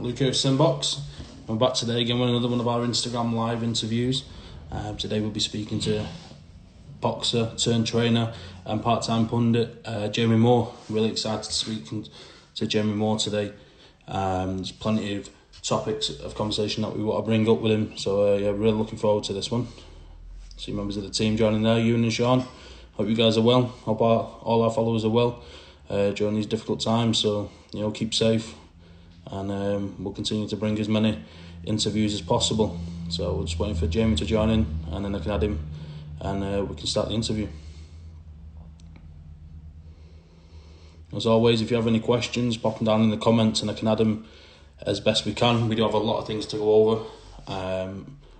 Luke here, SimBoxx. We're back today again with another one of our Instagram live interviews. Today we'll be speaking to boxer, turned trainer and part-time pundit, Jamie Moore. Really excited to speak to Jamie Moore today. There's plenty of topics of conversation that we want to bring up with him. So really looking forward to this one. See members of the team joining there, Ewan and Sean. Hope you guys are well. Hope all our followers are well during these difficult times. So, keep safe. And we'll continue to bring as many interviews as possible. So we're just waiting for Jamie to join in, and then I can add him, and we can start the interview. As always, if you have any questions, pop them down in the comments, and I can add them as best we can. We do have a lot of things to go over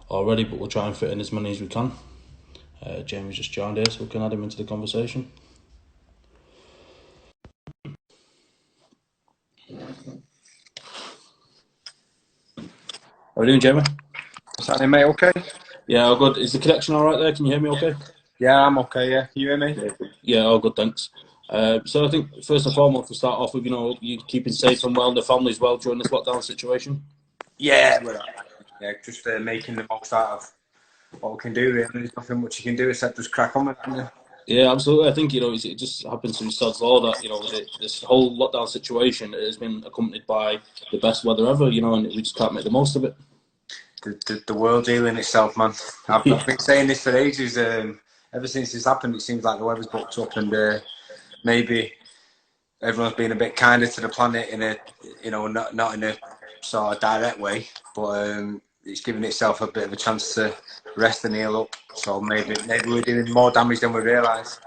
already, but we'll try and fit in as many as we can. Jamie's just joined here, so we can add him into the conversation. How are you doing, Jamie? What's happening, mate? Okay? Yeah, all good. Is the connection all right there? Can you hear me okay? Yeah, I'm okay, yeah. You hear me? Yeah, all good, thanks. So I think first and foremost, to start off with, you keeping safe and well, and the family's well during this lockdown situation? Yeah, just making the most out of what we can do, really. There's nothing much you can do except just crack on with it. Yeah, absolutely. I think, it just happens to be Sod's Law that, this whole lockdown situation has been accompanied by the best weather ever, and we just can't make the most of it. The world's healing itself, man. I've been saying this for ages. Ever since this happened, it seems like the weather's booked up, and maybe everyone's been a bit kinder to the planet in a, not in a sort of direct way, but it's giving itself a bit of a chance to rest and heal up. So maybe we're doing more damage than we realise.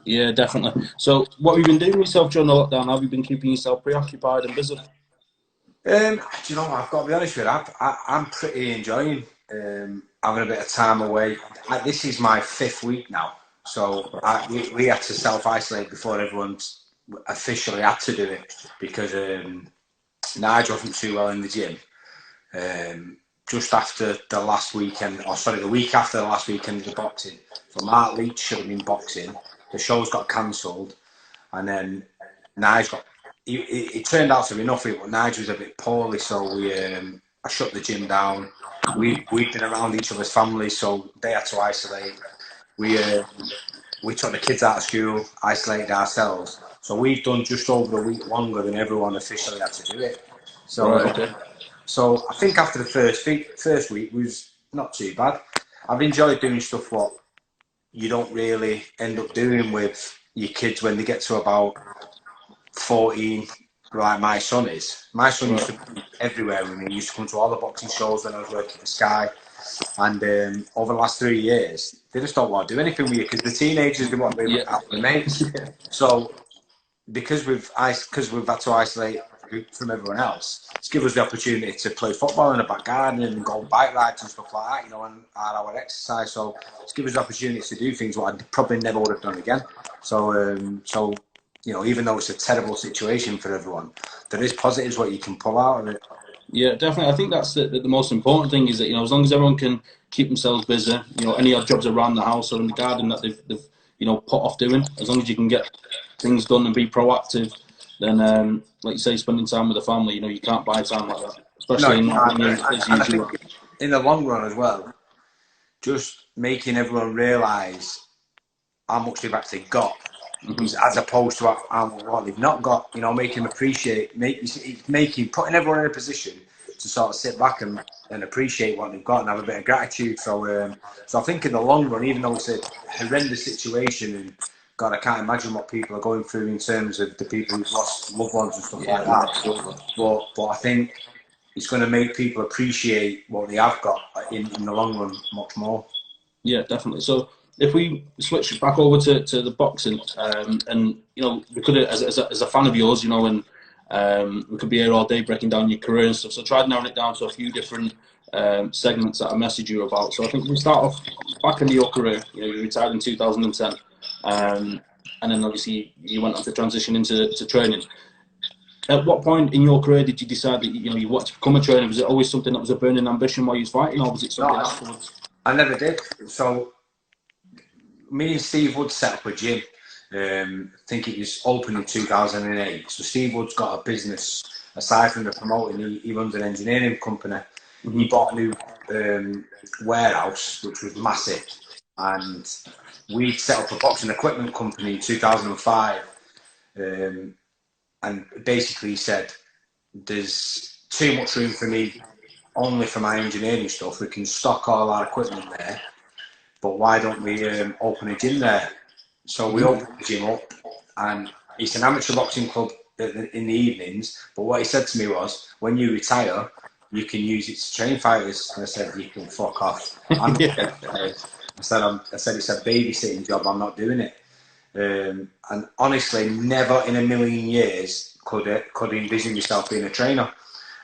Yeah, definitely. So what have you been doing with yourself during the lockdown? Have you been keeping yourself preoccupied and busy? Do you know what? I've got to be honest with you. I'm pretty enjoying having a bit of time away. This is my 5th week now, so we had to self-isolate before everyone's officially had to do it because Nigel wasn't too well in the gym. Just after the last weekend, the week after the last weekend of the boxing. So Mark Leach should have been boxing. The shows got cancelled, and then Nigel got. It turned out to be nothing, but Nigel was a bit poorly, so I shut the gym down. We'd been around each other's families, so they had to isolate. We took the kids out of school, isolated ourselves. So we've done just over a week longer than everyone officially had to do it. So, right, okay. So I think after the first week was not too bad. I've enjoyed doing stuff what you don't really end up doing with your kids when they get to about 14, like my son is. My son used to be everywhere with me. He used to come to all the boxing shows when I was working for Sky. And over the last 3 years, they just don't want to do anything with you because the teenagers, they want to be out with their mates. So because we've had to isolate from everyone else, it's given us the opportunity to play football in the back garden and go on bike rides and stuff like that, and our exercise. So it's given us the opportunity to do things what I probably never would have done again. So even though it's a terrible situation for everyone, there is positives what you can pull out of it. Yeah, definitely. I think that's the most important thing is that, as long as everyone can keep themselves busy, any odd jobs around the house or in the garden that they've put off doing, as long as you can get things done and be proactive, then, like you say, spending time with the family, you can't buy time like that, especially in the long run as well, just making everyone realise how much they've actually got. Mm-hmm. As opposed to what they've not got, making them appreciate, putting everyone in a position to sort of sit back and appreciate what they've got and have a bit of gratitude. So I think in the long run, even though it's a horrendous situation, and God, I can't imagine what people are going through in terms of the people who've lost loved ones and stuff like that. But I think it's going to make people appreciate what they have got in the long run much more. Yeah, definitely. So if we switch back over to the boxing, and we could, as a fan of yours, and we could be here all day breaking down your career and stuff. So I tried narrowing it down to a few different segments that I messaged you about. So I think we start off back into your career. You retired in 2010, and then obviously you went on to transition into training. At what point in your career did you decide that you wanted to become a trainer? Was it always something that was a burning ambition while you was fighting, or was it something afterwards? I never did. So me and Steve Wood set up a gym. I think it was opened in 2008. So Steve Wood's got a business aside from the promoting, he runs an engineering company. Mm-hmm. He bought a new warehouse, which was massive, and we set up a boxing equipment company in 2005. And basically said, there's too much room for me only for my engineering stuff. We can stock all our equipment there, but why don't we open a gym there? So we opened the gym up, and it's an amateur boxing club in the evenings. But what he said to me was, when you retire, you can use it to train fighters. And I said, you can fuck off. I'm not I said it's a babysitting job. I'm not doing it. And honestly, never in a million years could envision myself being a trainer.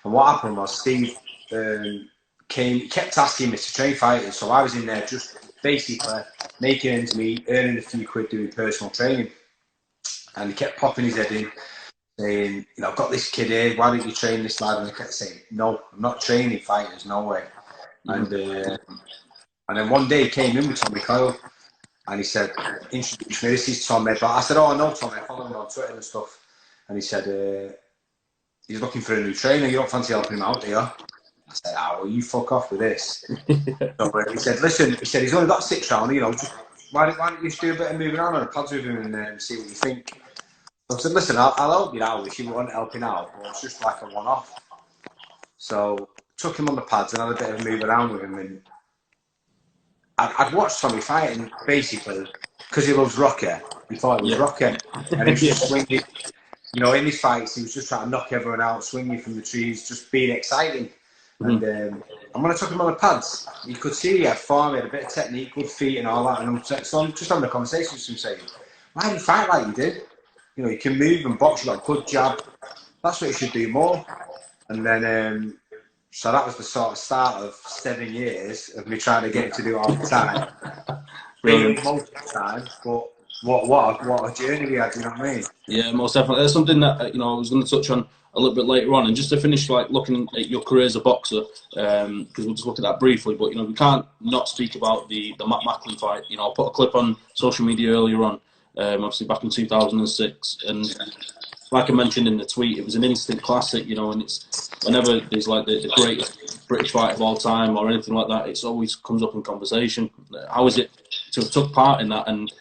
And what happened was Steve kept asking me to train fighters, so I was in there just basically making ends meet, earning a few quid doing personal training. And he kept popping his head in, saying, I've got this kid here, why don't you train this lad? And I kept saying, no, I'm not training fighters, no way. And then one day he came in with Tommy Coyle, and he said, introduce me, this is Tommy. But I said, oh, I know Tommy, I follow him on Twitter and stuff. And he said, he's looking for a new trainer, you don't fancy helping him out, do you? I said, well, you fuck off with this. So he said, listen, he's only got 6 rounds, just, why don't you just do a bit of moving around on the pads with him and see what you think. So I said, listen, I'll help you out if you want helping out, but it's just like a one-off. So took him on the pads and had a bit of a move around with him, and I'd watched Tommy fight, and basically, because he loves Rocky, he thought it was Rocky. And he was just swinging, in his fights, he was just trying to knock everyone out, swinging from the trees, just being exciting. And when I took him on the pads, you could see he had form, he had a bit of technique, good feet and all that. And I'm just having a conversation with him saying, why do you fight like you did? You can move and box, you got a good jab. That's what you should do more. And then, so that was the sort of start of 7 years of me trying to get him to do it all the time. Really, most of the time, but what a journey we had, you know what I mean? Yeah, most definitely. There's something that I was going to touch on a little bit later on, and just to finish, looking at your career as a boxer, because we'll just look at that briefly. But we can't not speak about the Matt Macklin fight. I put a clip on social media earlier on, obviously back in 2006, and like I mentioned in the tweet, it was an instant classic. And it's whenever there's the greatest British fight of all time or anything like that, it always comes up in conversation. How is it to have took part in that, and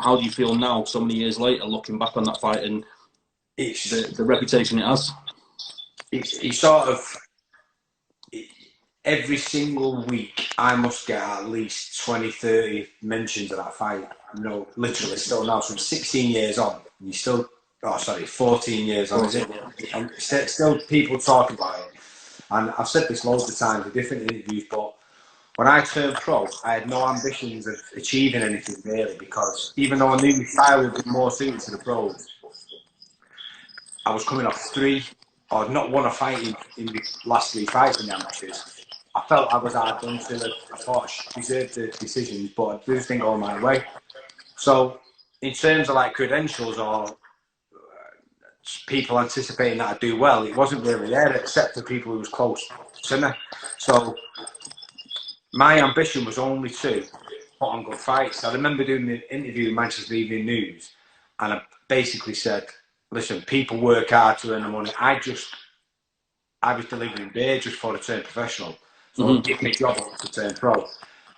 how do you feel now, so many years later, looking back on that fight and the reputation it has? It's sort of, every single week I must get at least 20, 30 mentions of that fight. Literally still now. So I'm 16 years on, and you still, 14 years on, is it? And still people talk about it. And I've said this loads of times in different interviews, but when I turned pro, I had no ambitions of achieving anything really, because even though I knew my style would be more suited to the pros, I was coming off 3, or not won a fight in the last 3 fights in the amateurs. I felt I was hard done to. I thought I deserved the decisions, but I just didn't go my way. So, in terms of credentials or people anticipating that I'd do well, it wasn't really there, except for people who was close to me. So, my ambition was only to put on good fights. I remember doing the interview in Manchester Evening News, and I basically said, listen, people work hard to earn the money. I was delivering beer just before I turned professional. So give me a job to turn pro.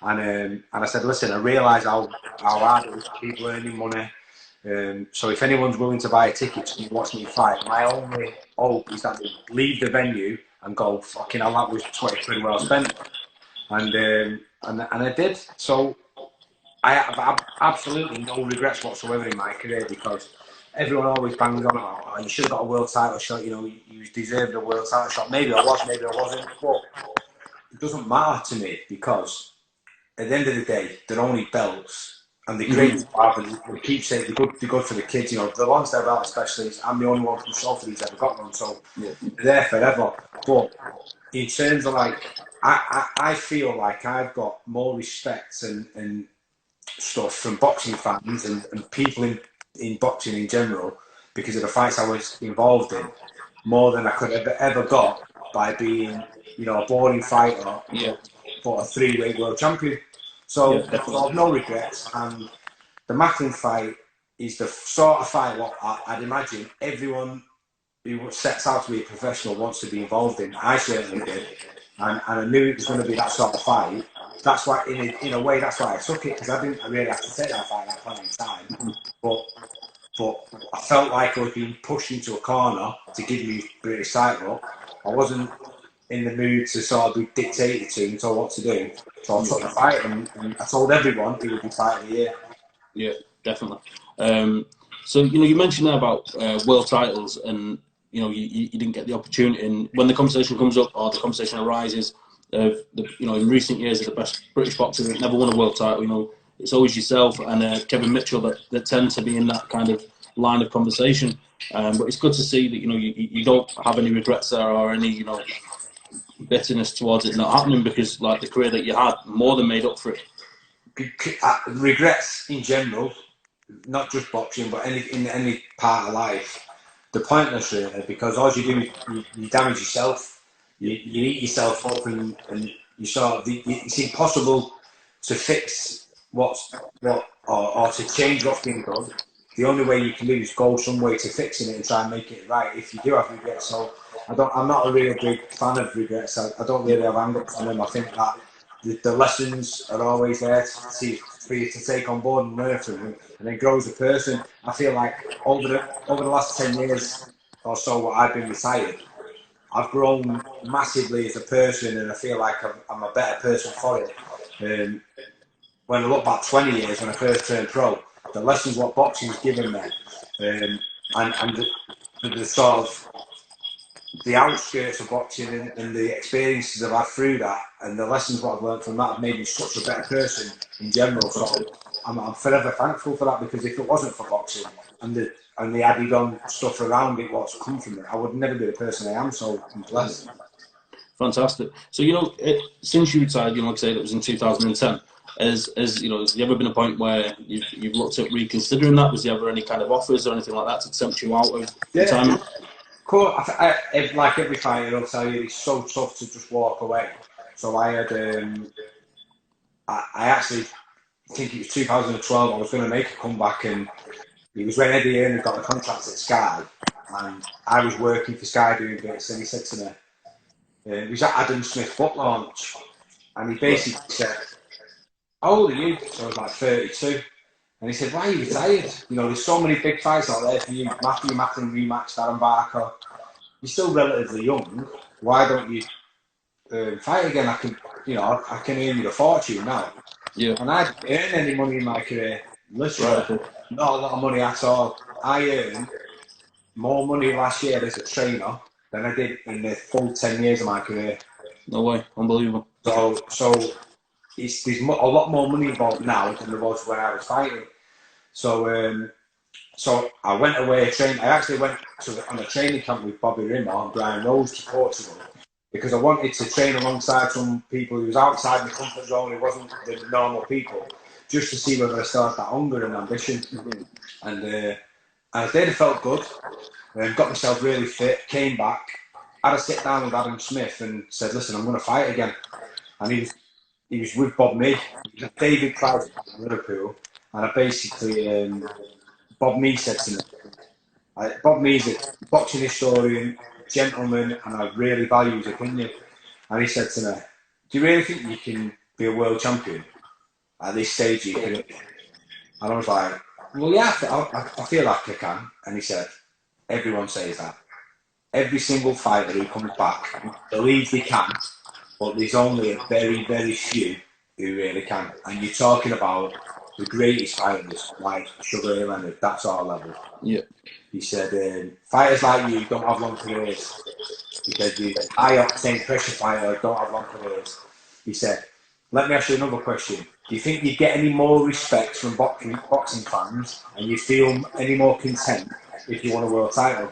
And I said, listen, I realise how hard it is for people earning money. So if anyone's willing to buy a ticket to watch me fight, my only hope is that they leave the venue and go, fucking hell, that was 20 quid well spent. And I did. So I have absolutely no regrets whatsoever in my career, because everyone always bangs on about, you should have got a world title shot, you deserved a world title shot. Maybe I was, maybe I wasn't, but it doesn't matter to me, because at the end of the day, they're only belts, and they're great to have, and we keep saying they're good for the kids, the ones that are belt especially. I'm the only one from Salford who's ever got one, so they're there forever. But in terms of I feel like I've got more respect and stuff from boxing fans and people in boxing in general, because of the fights I was involved in, more than I could have ever got by being, a boring fighter, but a 3-weight world champion. So I have no regrets. And the Macklin fight is the sort of fight what I'd imagine everyone who sets out to be a professional wants to be involved in. I certainly did, and I knew it was going to be that sort of fight. That's why, in a way, that's why I took it, because I didn't really have to take that fight at that point in time. But I felt like I was being pushed into a corner to give me British title. I wasn't in the mood to sort of be dictated to and told what to do. So I took the fight, and I told everyone it would be fight of the year. Yeah, definitely. So you mentioned there about world titles, and you didn't get the opportunity. And when the conversation comes up, or the conversation arises of in recent years of the best British boxer that never won a world title, it's always yourself and Kevin Mitchell that tend to be in that kind of line of conversation. But it's good to see that you don't have any regrets there, or any bitterness towards it not happening, because like the career that you had more than made up for it. Regrets in general, not just boxing, but in any part of life, they're pointless really, because all you do is you damage yourself, you eat yourself up, and you sort of, it's impossible to fix or to change what's been done. The only way you can do is go some way to fixing it and try and make it right, if you do have regrets. So I'm not a real big fan of regrets. I don't really have hang-ups on them. I think that the lessons are always there for you to take on board and learn from them, and then grow as a person. I feel like over the last 10 years or so, what I've been retired, I've grown massively as a person, and I feel like I'm a better person for it. When I look back 20 years, when I first turned pro, the lessons what boxing's given me, and the sort of the outskirts of boxing, and the experiences I've had through that, and the lessons what I've learned from that have made me such a better person in general. So I'm forever thankful for that, because if it wasn't for boxing and the added on stuff around it, what's come from it, I would never be the person I am. So I'm blessed. Fantastic. So since you retired, like I say, that was in 2010. Has there ever been a point where you've looked at reconsidering that? Was there ever any kind of offers or anything like that to tempt you out of retirement? Cool. Like every fighter, I'll tell you, it's so tough to just walk away. So I had, I actually think it was 2012. I was going to make a comeback, and it was when Eddie Hearn got the contract at Sky, and I was working for Sky doing bits, and he said to me, he was at Adam Smith's book launch, and he basically said, "How old are you?" So I was like 32. And he said, "Why are you retired? There's so many big fights out there for you. Matthew Macklin rematched Darren Barker. You're still relatively young. Why don't you fight again? I can earn you a fortune now." Yeah. And I didn't earn any money in my career. Literally, not a lot of money at all. I earned more money last year as a trainer than I did in the full 10 years of my career. No way. Unbelievable. So there's a lot more money involved now than there was when I was fighting. So I went away train. I actually went on a training camp with Bobby Rimmer and Brian Rose to Portugal, because I wanted to train alongside some people who was outside the comfort zone, who wasn't the normal people, just to see whether I still had that hunger and ambition. Mm-hmm. And I did. It felt good. Got myself really fit. Came back. Had a sit down with Adam Smith and said, "Listen, I'm going to fight again." And he was with Bob Mee, David Cloud from Liverpool, and I basically Bob Mee said to me, Bob Mee's a boxing historian, gentleman, and I really value his opinion. And he said to me, "Do you really think you can be a world champion at this stage of your career?" And I was like, "Well, yeah, I feel like I can." And he said, "Everyone says that. Every single fighter who comes back believes they can, but there's only a very, very few who really can. And you're talking about the greatest fighters, like Sugar Ray Leonard, that's our level." Yeah. He said, "Fighters like you don't have long careers." He said, "The high-octane pressure fighter don't have long careers." He said, "Let me ask you another question. Do you think you get any more respect from boxing fans, and you feel any more content if you won a world title?"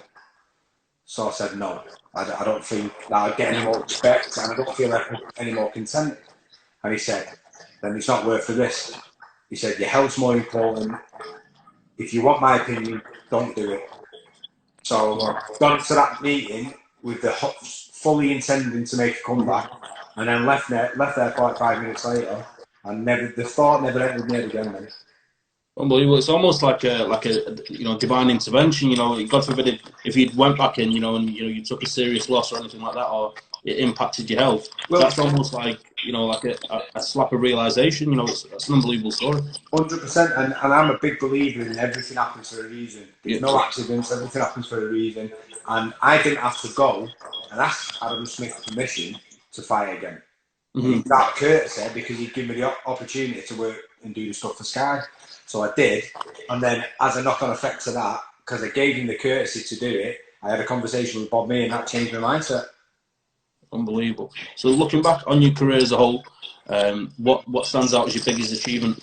So I said, "No, I don't think that I'd get any more respect, and I don't feel any more content." And he said, "Then it's not worth the risk." He said, "Your health's more important. If you want my opinion, don't do it." So I've gone to that meeting with the fully intending to make a comeback, and then left there 45 minutes later, and the thought never entered my head again then. Unbelievable. It's almost like a divine intervention. God forbid if you went back in, and you took a serious loss or anything like that, or it impacted your health. Well, That's almost like a slap of realization. It's an unbelievable story. 100%, and I'm a big believer in everything happens for a reason. There's Yeah. no accidents, everything happens for a reason. And I didn't have to go and ask Adam Smith permission to fight again. And it's out of courtesy because he'd give me the opportunity to work and do the stuff for Sky. So I did. And then, as a knock on effect to that, because I gave him the courtesy to do it, I had a conversation with Bob Mee and that changed my mindset. Unbelievable. So looking back on your career as a whole, what stands out as your biggest achievement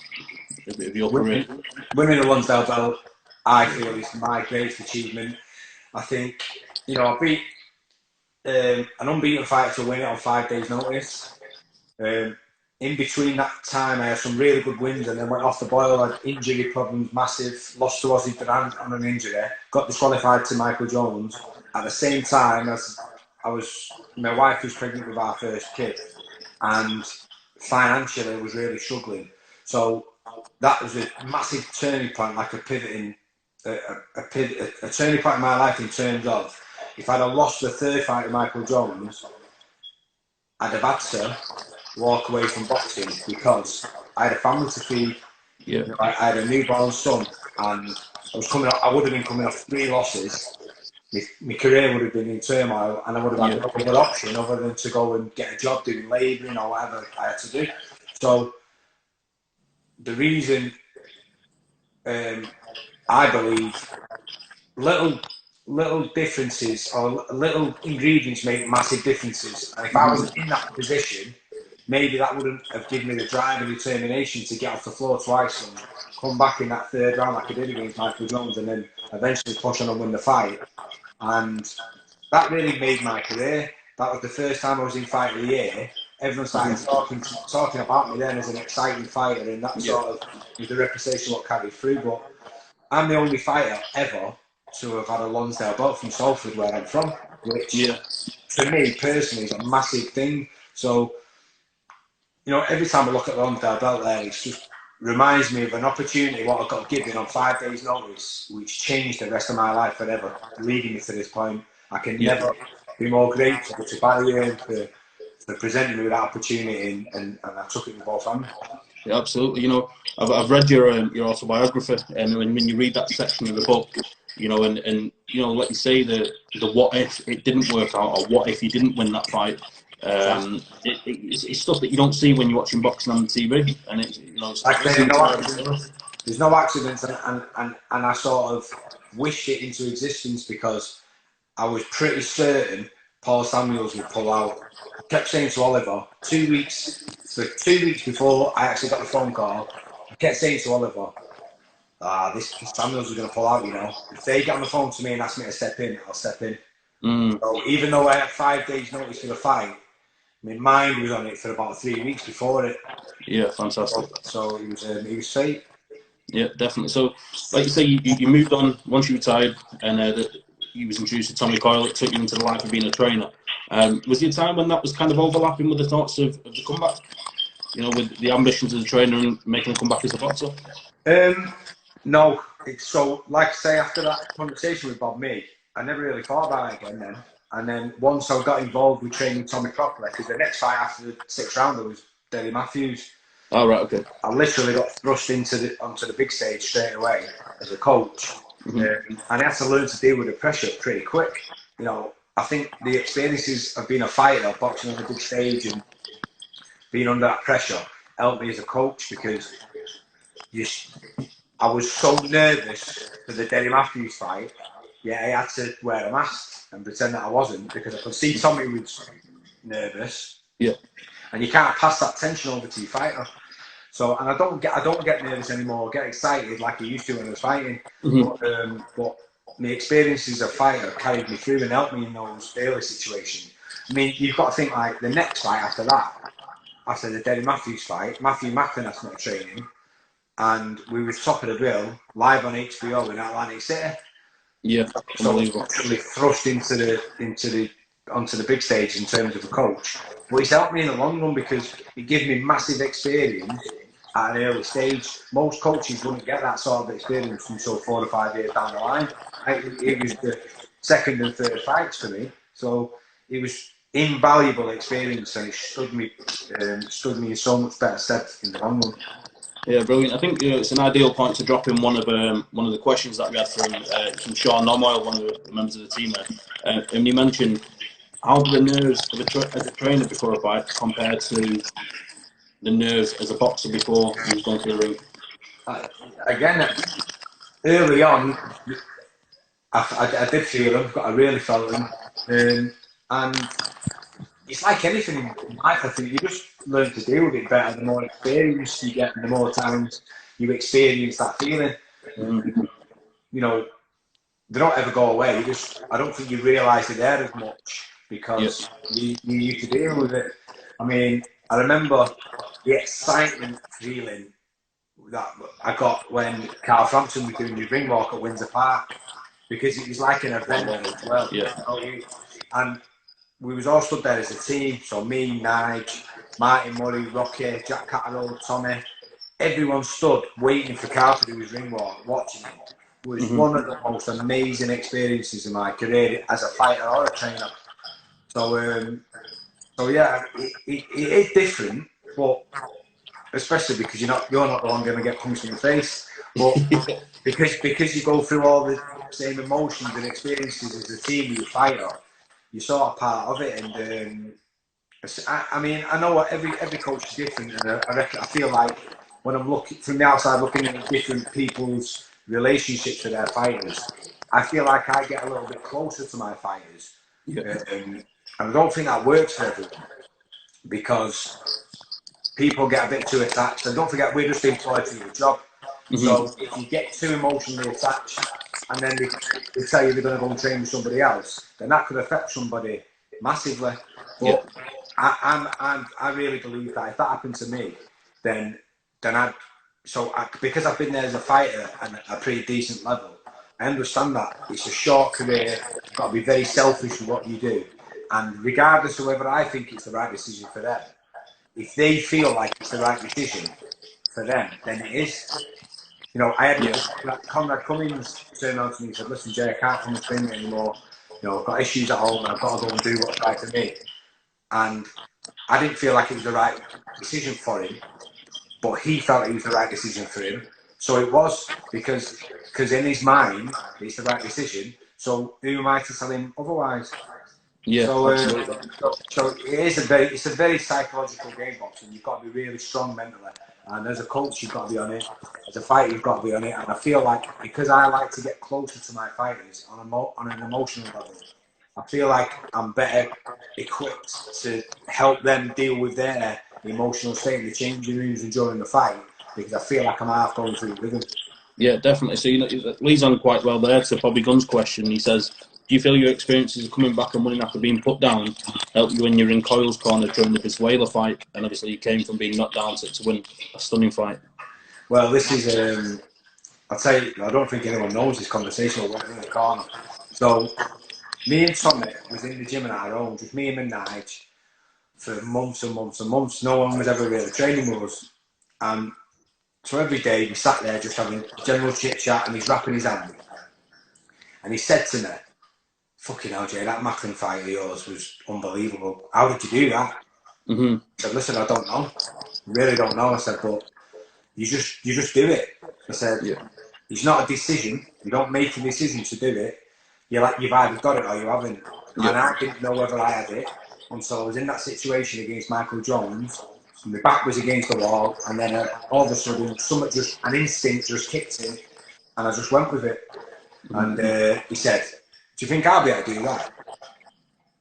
of your career? Winning the Lonsdale belt, I feel, is my greatest achievement. I think, I beat an unbeaten fighter to win it on 5 days' notice. In between that time, I had some really good wins and then went off the boil. I had injury problems, massive. Lost to Ozzy Durant on an injury. Got disqualified to Michael Jones. At the same time, my wife was pregnant with our first kid, and financially I was really struggling. So that was a massive turning point, like a turning point in my life in terms of if I'd have lost the third fight to Michael Jones, I'd have had to walk away from boxing because I had a family to feed. Yeah. I had a newborn son, and I would have been coming off 3 losses. My career would have been in turmoil, and I would have had no other option other than to go and get a job doing labouring or whatever I had to do. So the reason I believe little differences or little ingredients make massive differences, and if I was in that position, maybe that wouldn't have given me the drive and determination to get off the floor twice and come back in that third round like I did against Michael Jones, and then eventually push on and win the fight. And that really made my career. That was the first time I was in Fight of the Year. Everyone started talking about me then as an exciting fighter, and that sort of was the reputation what carried through. But I'm the only fighter ever to have had a Lonsdale belt from Salford, where I'm from, which for me personally is a massive thing. So, every time I look at the Lonsdale belt there, it just reminds me of an opportunity what I got given on 5 days' notice, which changed the rest of my life forever, leading me to this point. I can never be more grateful to Barry and for presenting me with that opportunity, and I took it with both hands. Yeah, absolutely. I've read your autobiography, and when you read that section of the book, and like you say, the what if it didn't work out, or what if you didn't win that fight. It's stuff that you don't see when you're watching boxing on the TV, and there's no accidents, and I sort of wished it into existence because I was pretty certain Paul Samuels would pull out. I kept saying to Oliver, 2 weeks before I actually got the phone call, I kept saying to Oliver, this Samuels is going to pull out, If they get on the phone to me and ask me to step in, I'll step in. So even though I had 5 days notice for the fight, my mind was on it for about 3 weeks before it. Yeah, fantastic. So he was fate. Yeah, definitely. So, like you say, you moved on once you retired, and you was introduced to Tommy Coyle. It took you into the life of being a trainer. Was there a time when that was kind of overlapping with the thoughts of the comeback? With the ambitions as a trainer and making a comeback as a boxer? No. So, like I say, after that conversation with Bob Mee, I never really thought about it again then. And then once I got involved with training Tommy properly, because the next fight after the 6th rounder was Deli Matthews. Oh, right, okay. I literally got thrust onto the big stage straight away as a coach. And I had to learn to deal with the pressure pretty quick. I think the experiences of being a fighter, boxing on the big stage and being under that pressure helped me as a coach because I was so nervous for the Deli Matthews fight, yet I had to wear a mask and pretend that I wasn't because I could see Tommy was nervous. Yeah. And you can't pass that tension over to your fighter. So, and I don't get nervous anymore. I get excited like I used to when I was fighting. But my experiences as a fighter carried me through and helped me in those early situations. I mean, you've got to think like the next fight after that, after the Deli Matthews fight, Matthew Macklin asked me to train him, and we were top of the bill live on HBO in Atlantic City. Yeah, so actually thrust onto the big stage in terms of a coach. But it's helped me in the long run because it gave me massive experience at an early stage. Most coaches wouldn't get that sort of experience until 4 or 5 years down the line. It was the second and third fights for me, so it was invaluable experience, and it stood me in so much better stead in the long run. Yeah, brilliant. I think it's an ideal point to drop in one of the questions that we had from Sean Nomoyle, one of the members of the team there, and he mentioned how do the nerves of as a trainer before a fight compared to the nerves as a boxer before he was going through the ring? Again, early on, I did feel them. I really felt them, and it's like anything in life. I think you just learn to deal with it better. The more experience you get, and the more times you experience that feeling. You know, they don't ever go away. I don't think you realise they're there as much because you used to deal with it. I mean, I remember the excitement feeling that I got when Carl Frampton was doing his ring walk at Windsor Park, because it was like an event as well. And we was all stood there as a team. So me, Nige, Martin Murray, Rocky, Jack Catterall, Tommy, everyone stood waiting for Carl to do his ring walk, watching him. It was one of the most amazing experiences in my career as a fighter or a trainer. So yeah, it is different, but especially because you're not the one going to get punched in the face, but because you go through all the same emotions and experiences as a team with your fighter, you're sort of part of it. And I mean, I know what every coach is different, and I feel like when I'm looking from the outside, looking at different people's relationships with their fighters, I feel like I get a little bit closer to my fighters. And I don't think that works for everyone, because people get a bit too attached. And don't forget, we're just employed to do a job. So if you get too emotionally attached, and then they tell you they're going to go and train with somebody else, then that could affect somebody massively. But I really believe that if that happened to me, then because I've been there as a fighter and at a pretty decent level, I understand that it's a short career. You've got to be very selfish in what you do, and regardless of whether I think it's the right decision for them, if they feel like it's the right decision for them, then it is. You know, I had Conrad Cummings turn around to me and said, "Listen, Jay, I can't come and train anymore. You know, I've got issues at home and I've got to go and do what's right for me." And I didn't feel like it was the right decision for him, but he felt it was the right decision for him. So it was, because in his mind, it's the right decision. So who am I to tell him otherwise? Yeah, so it's a very psychological game, boxing. You've got to be really strong mentally, and as a coach, you've got to be on it. As a fighter, you've got to be on it. And I feel like, because I like to get closer to my fighters on an emotional level, I feel like I'm better equipped to help them deal with their emotional state in the changing rooms and during the fight, because I feel like I'm half going through it with them. Yeah, definitely. So it leads on quite well there to Bobby Gunn's question. He says, "Do you feel your experiences of coming back and winning after being put down helped you when you're in Coyle's corner during the Biswela fight?" And obviously, you came from being knocked down to win a stunning fight. Well, this is I'll tell you, I don't think anyone knows this conversation or went in the corner. So me and Tommy was in the gym on our own, just me and Nige, for months and months and months. No one was ever really training with us. And so every day we sat there just having general chit chat, and he's wrapping his hand. And he said to me, "Fucking hell, Jay, that Macklin fight of yours was unbelievable. How did you do that?" I said, "Listen, I don't know. Really don't know." I said, "But you just do it." I said, "It's not a decision. You don't make a decision to do it. You've either got it or you haven't." And I didn't know whether I had it until I was in that situation against Michael Jones. And my back was against the wall, and then all of a sudden, an instinct just kicked in, and I just went with it. And he said, "Do you think I'll be able to do that?"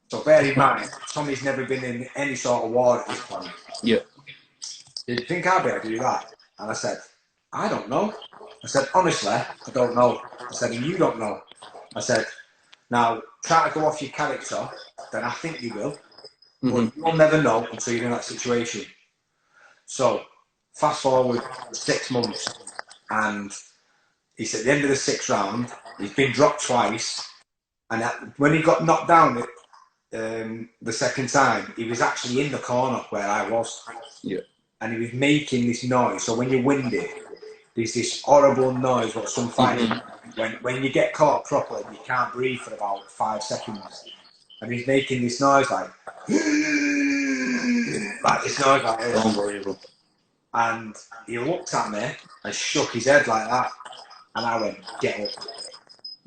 So bear in mind, Tommy's never been in any sort of war at this point. Yeah. "Do you think I'll be able to do that?" And I said, "I don't know." I said, "Honestly, I don't know." I said, "And you don't know." I said, "Now, try to go off your character, then I think you will. But you'll never know until you're in that situation." So, fast forward 6 months, and he's at the end of the 6th round. He's been dropped twice, and when he got knocked down the second time, he was actually in the corner where I was. Yeah. and he was making this noise. So when you wind it, there's this horrible noise what some fighters when you get caught properly, you can't breathe for about 5 seconds, and he's making this noise like this noise like this. Unbelievable. And he looked at me and shook his head like that, and I went, "Get up!"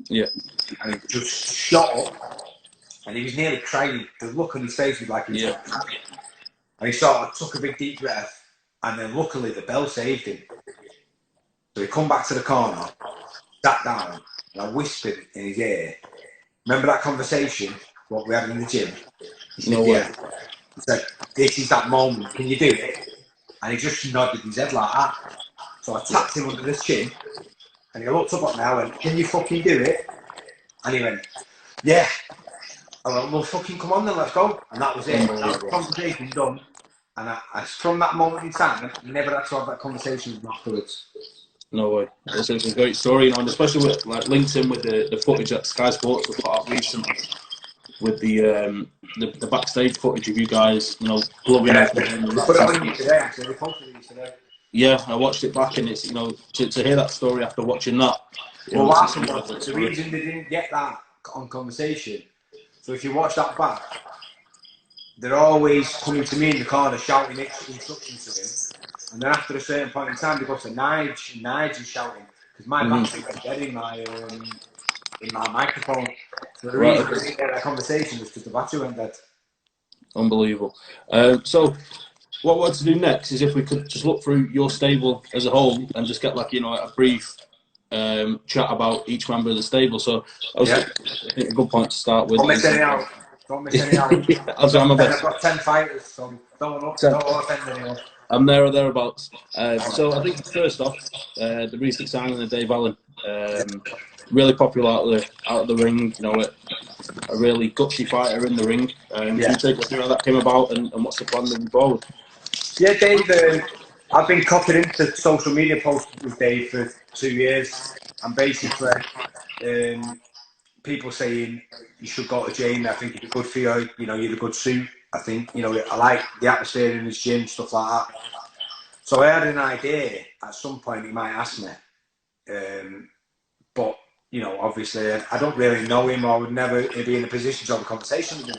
Yeah. And he just shot up, and he was nearly crying. The look on his face was like he was happy. And he sort of took a big deep breath, and then luckily the bell saved him. So he come back to the corner, sat down, and I whispered in his ear, "Remember that conversation, what we had in the gym?" He said, "Yeah." He said, "This is that moment, can you do it?" And he just nodded his head like that. So I tapped him under the chin, and he looked up at me, I went, "Can you fucking do it?" And he went, "Yeah." I went, "Well, fucking come on then, let's go." And that was it. That was the conversation done. And I, from that moment in time, I never had to have that conversation with him afterwards. No way. It's a great story, you know, and especially with, like, linked in with the footage that Sky Sports have put out recently with the backstage footage of you guys, you know, gloving up. Put it on today, actually. They posted it today. Yeah, I watched it back, and it's, you know, to hear that story after watching that. Well, what happened was, the reason they didn't get that on conversation, so if you watch that back, they're always coming to me in the corner shouting instructions to him, and then after a certain point in time they go to Nige, and Nige is shouting because my battery went dead in my microphone. So the reason they didn't get that conversation was because the battery went dead. Unbelievable. So what we want to do next is if we could just look through your stable as a whole and just get, like, you know, a brief chat about each member of the stable. So I think a good point to start with. Don't miss any out. Don't miss any out. I've got 10 fighters, so don't offend anyone. I'm there or thereabouts. So I think first off, the recent signing of Dave Allen, really popular out of the ring. You know, a really gutsy fighter in the ring. Can you take us through how that came about and what's the plan moving forward? Yeah, Dave. I've been copied into social media posts with Dave for 2 years, and basically, people saying you should go to Jamie. I think it'd be good for you. You know, you're a good suit. I think, you know, I like the atmosphere in his gym, stuff like that. So I had an idea at some point he might ask me, but, you know, obviously I don't really know him, or I would never be in a position to have a conversation with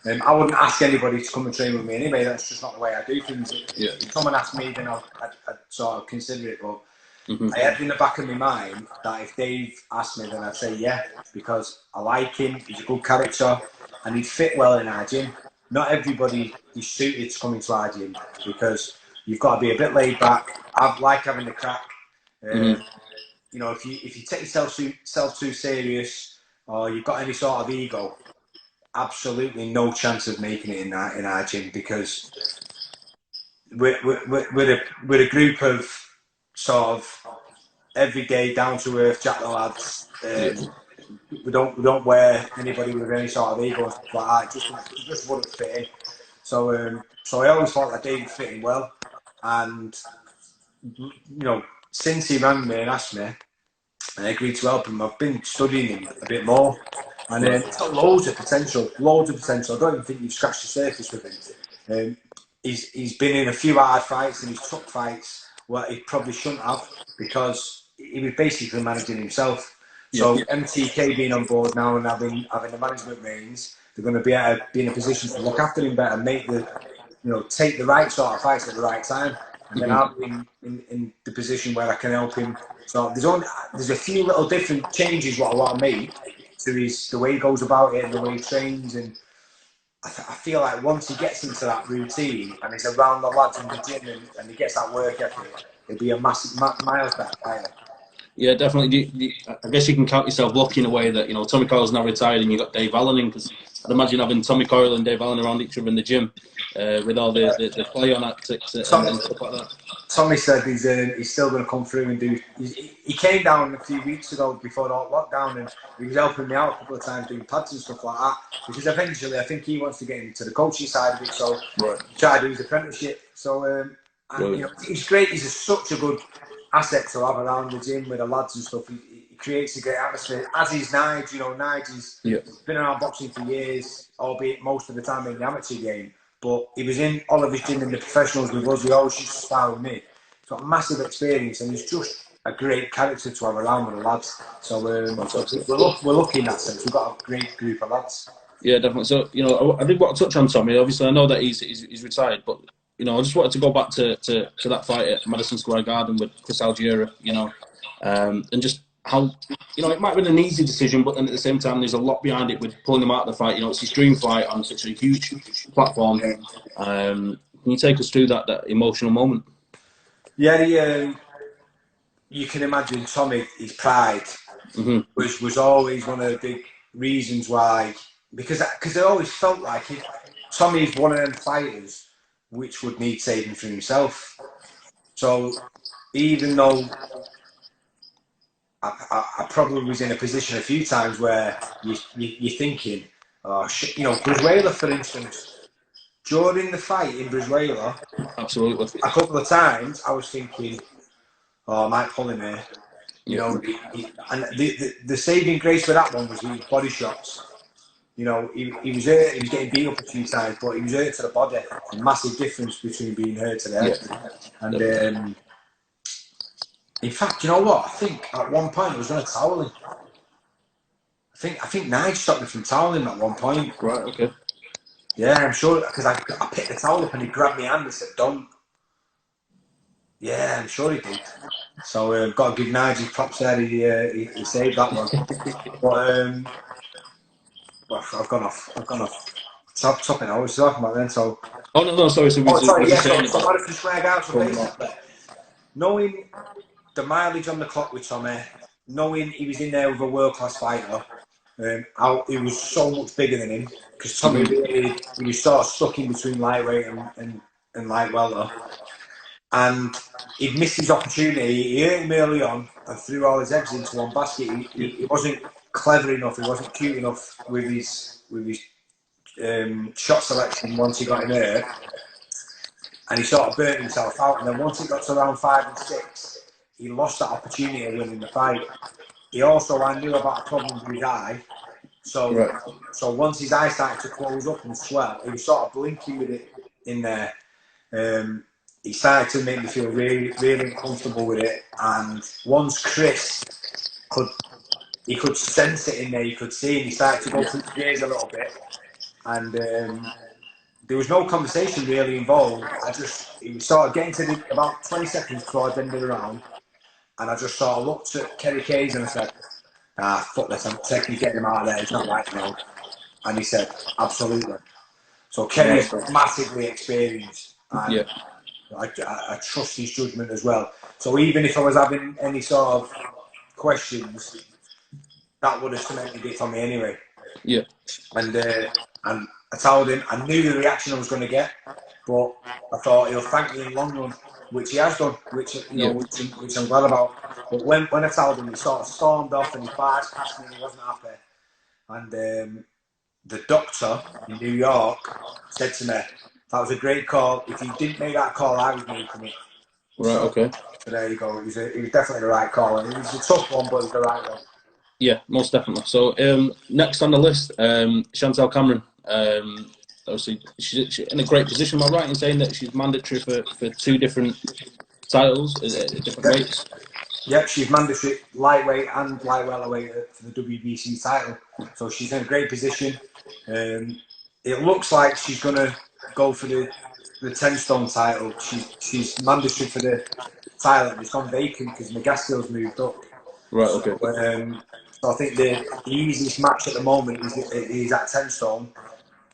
him. I wouldn't ask anybody to come and train with me anyway. That's just not the way I do things. If someone asked me, then I'd sort of consider it. But I had in the back of my mind that if Dave asked me, then I'd say yeah, because I like him. He's a good character, and he'd fit well in our gym. Not everybody is suited to come into our gym because you've got to be a bit laid back. I like having the crack. You know, if you take yourself too serious, or you've got any sort of ego, absolutely no chance of making it in our gym, because we're a group of sort of everyday, down to earth Jack the lads. We don't wear anybody with any sort of ego and stuff like that. It just wouldn't fit in. So I always thought that David fit in well, and, you know, since he rang me and asked me, and I agreed to help him, I've been studying him a bit more, and he's got loads of potential. I don't even think you've scratched the surface with him. He's been in a few hard fights, and he's took fights where he probably shouldn't have, because he was basically managing himself. So MTK being on board now and having the management reins, they're going to be in a position to look after him better, take the right sort of fights at the right time, and then I'll be in the position where I can help him. So there's a few little different changes what I want to make to the way he goes about it and the way he trains, and I feel like once he gets into that routine and he's around the lads in the gym and he gets that work ethic, it'll be a massive miles better fighter. Yeah, definitely. I guess you can count yourself lucky in a way that, you know, Tommy Coyle's now retired and you've got Dave Allen in, because I'd imagine having Tommy Coyle and Dave Allen around each other in the gym with all the play on tactics and stuff like that. Tommy said he's still going to come through and do. He came down a few weeks ago before the lockdown, and he was helping me out a couple of times doing pads and stuff like that, because eventually I think he wants to get into the coaching side of it, so try to do his apprenticeship. So you know, he's great. He's such a good asset to have around the gym with the lads and stuff. He creates a great atmosphere, as is Nige. You know, Nige has been around boxing for years, albeit most of the time in the amateur game. but he was in Oliver's gym in the professionals with us. He always used to spar with me. He's got massive experience, and he's just a great character to have around with the lads. So we're lucky in that sense. We've got a great group of lads. Yeah, definitely. So, you know, I did want to touch on Tommy. Obviously, I know that he's retired, but, you know, I just wanted to go back to that fight at Madison Square Garden with Chris Algiera, you know, and just how, you know, it might have been an easy decision, but then at the same time, there's a lot behind it with pulling him out of the fight. You know, it's his dream fight on such a huge platform. Can you take us through that emotional moment? Yeah, you can imagine Tommy, his pride, was always one of the big reasons why, because I always felt like Tommy is one of them fighters which would need saving for himself. So even though I probably was in a position a few times where you're thinking, oh shit, you know, Brizuela, for instance, during the fight in Brizuela, absolutely, a couple of times I was thinking, oh, I might pull him here. You know, and the saving grace for that one was the body shots. You know, he was hurt, he was getting beat up a few times, but he was hurt to the body. A massive difference between being hurt to the head. And in fact, you know what? I think at one point I was going to towel him. I think Nige stopped me from toweling at one point. Right, okay. Yeah, I'm sure, because I picked the towel up and he grabbed my hand and said, "Don't." Yeah, I'm sure he did. So got to give Nigel props there. He saved that one. But well, I've gone off. Topping. I was talking about then. So. Oh no, sorry. So Madison Square Garden. So basically, knowing the mileage on the clock with Tommy, knowing he was in there with a world class fighter, he was so much bigger than him because Tommy really, he was sort of stuck in between lightweight and light welter. And he'd missed his opportunity. He hurt him early on and threw all his eggs into one basket. He wasn't clever enough. He wasn't cute enough with his shot selection once he got in there. And he sort of burnt himself out. And then once it got to round 5 and 6, he lost that opportunity of winning the fight. He also, I knew about a problem with his eye. So once his eye started to close up and swell, he was sort of blinking with it in there. He started to make me feel really, really uncomfortable with it. And once Chris could sense it in there, you could see, and he started to go through the gears a little bit. And there was no conversation really involved. He was sort of getting to about 20 seconds before I ended the round. And I just sort of looked at Kerry Case and I said, fuck this, I'm getting him out of there, he's not right now. And he said, absolutely. So Kerry's massively experienced. And I trust his judgment as well. So even if I was having any sort of questions, that would have cemented it for me anyway. Yeah. And I told him, I knew the reaction I was going to get, but I thought he'll thank me in the long run, which he has done, which I'm glad about. But when I told him, he sort of stormed off and he barged past me and he wasn't happy. And the doctor in New York said to me, that was a great call. If you didn't make that call, I was making it. Right, okay. So there you go. It was definitely the right call. And it was a tough one, but it was the right one. Yeah, most definitely. So next on the list, Chantal Cameron. Obviously, she's in a great position. Am I right in saying that she's mandatory for 2 different titles at different weights? Yep, she's mandatory lightweight and light welterweight for the WBC title. So she's in a great position. It looks like she's going to go for the 10-stone title. She's mandatory for the title. It's gone vacant because Magaskill's moved up. Right, okay. So I think the easiest match at the moment is at 10-stone.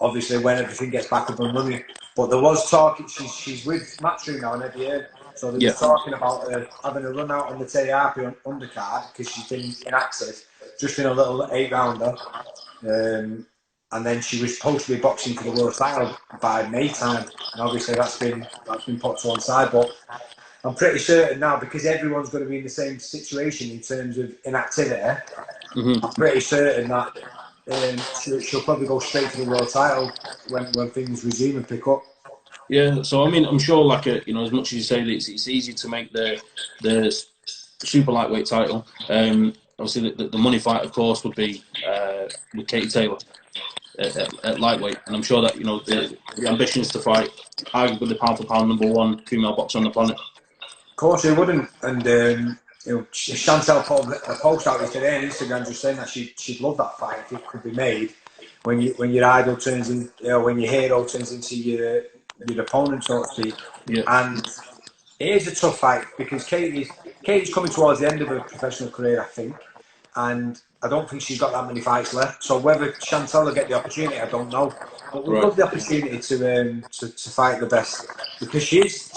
Obviously, when everything gets back up and running. But there was talk, she's with Matchroom now in every year. So they were talking about having a run out on the Terry Harpy undercard because she's been inactive, just in a little 8-rounder. And then she was supposed to be boxing for the world title by May time. And obviously that's been put to one side. But I'm pretty certain now, because everyone's going to be in the same situation in terms of inactivity, I'm pretty certain that she'll probably go straight to the world title when things resume and pick up. Yeah, so I mean, I'm sure, like, as much as you say that it's easy to make the super lightweight title. Obviously, the money fight, of course, would be with Katie Taylor. at lightweight, and I'm sure that the ambition is to fight arguably the pound for pound #1 female boxer on the planet. Of course, he wouldn't. And Chantel put a post out today on Instagram just saying that she'd love that fight if it could be made. When your idol turns in, when your hero turns into your opponent, so to speak. Yeah. And it is a tough fight because Katie's coming towards the end of her professional career, I think, and I don't think she's got that many fights left. So whether Chantel will get the opportunity, I don't know. But we'd love the opportunity to fight the best because she's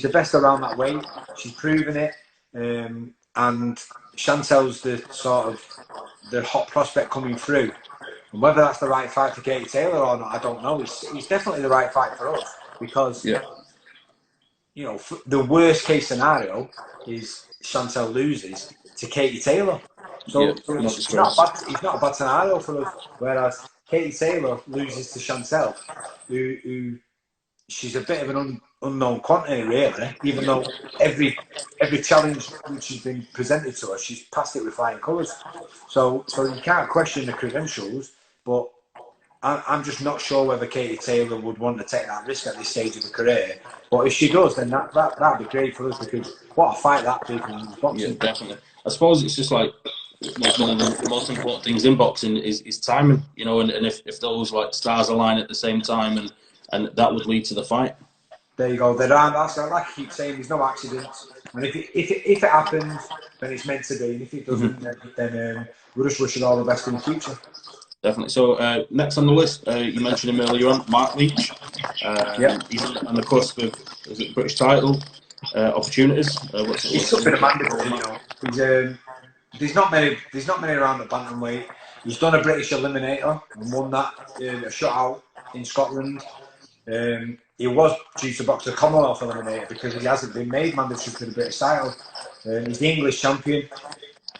the best around that weight. She's proven it, and Chantel's the sort of the hot prospect coming through. And whether that's the right fight for Katie Taylor or not, I don't know. It's definitely the right fight for us because, the worst case scenario is Chantel loses to Katie Taylor. So it's not a bad scenario for us. Whereas Katie Taylor loses to Chantel, who she's a bit of an unknown quantity, really. Even though every challenge which has been presented to her, she's passed it with flying colours. So you can't question the credentials, but I'm just not sure whether Katie Taylor would want to take that risk at this stage of her career. But if she does, then that'd be great for us because what a fight that'd be in boxing. Yeah, definitely. I suppose it's just like one of the most important things in boxing is timing, and if those like stars align at the same time, and that would lead to the fight. There you go. That's like I keep saying, there's no accidents. And if it happens, then it's meant to be. And if it doesn't, then we'll just wish her all the best in the future. Definitely. So next on the list, you mentioned him earlier on, Mark Leach. He's on the cusp of British title opportunities. He's tough in a mandible, There's not many around the bantamweight. He's done a British eliminator and won that a shutout in Scotland. He was due to box a Commonwealth eliminator because he hasn't been made mandatory for the British title. He's the English champion,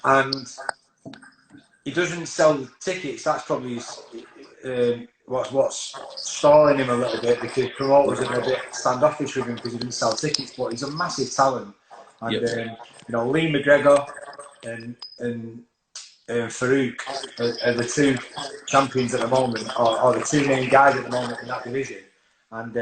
and he doesn't sell tickets. That's probably what's stalling him a little bit because promoters are a bit standoffish with him because he didn't sell tickets. But he's a massive talent, and Lee McGregor and Farouk are the two champions at the moment, or the two main guys at the moment in that division. And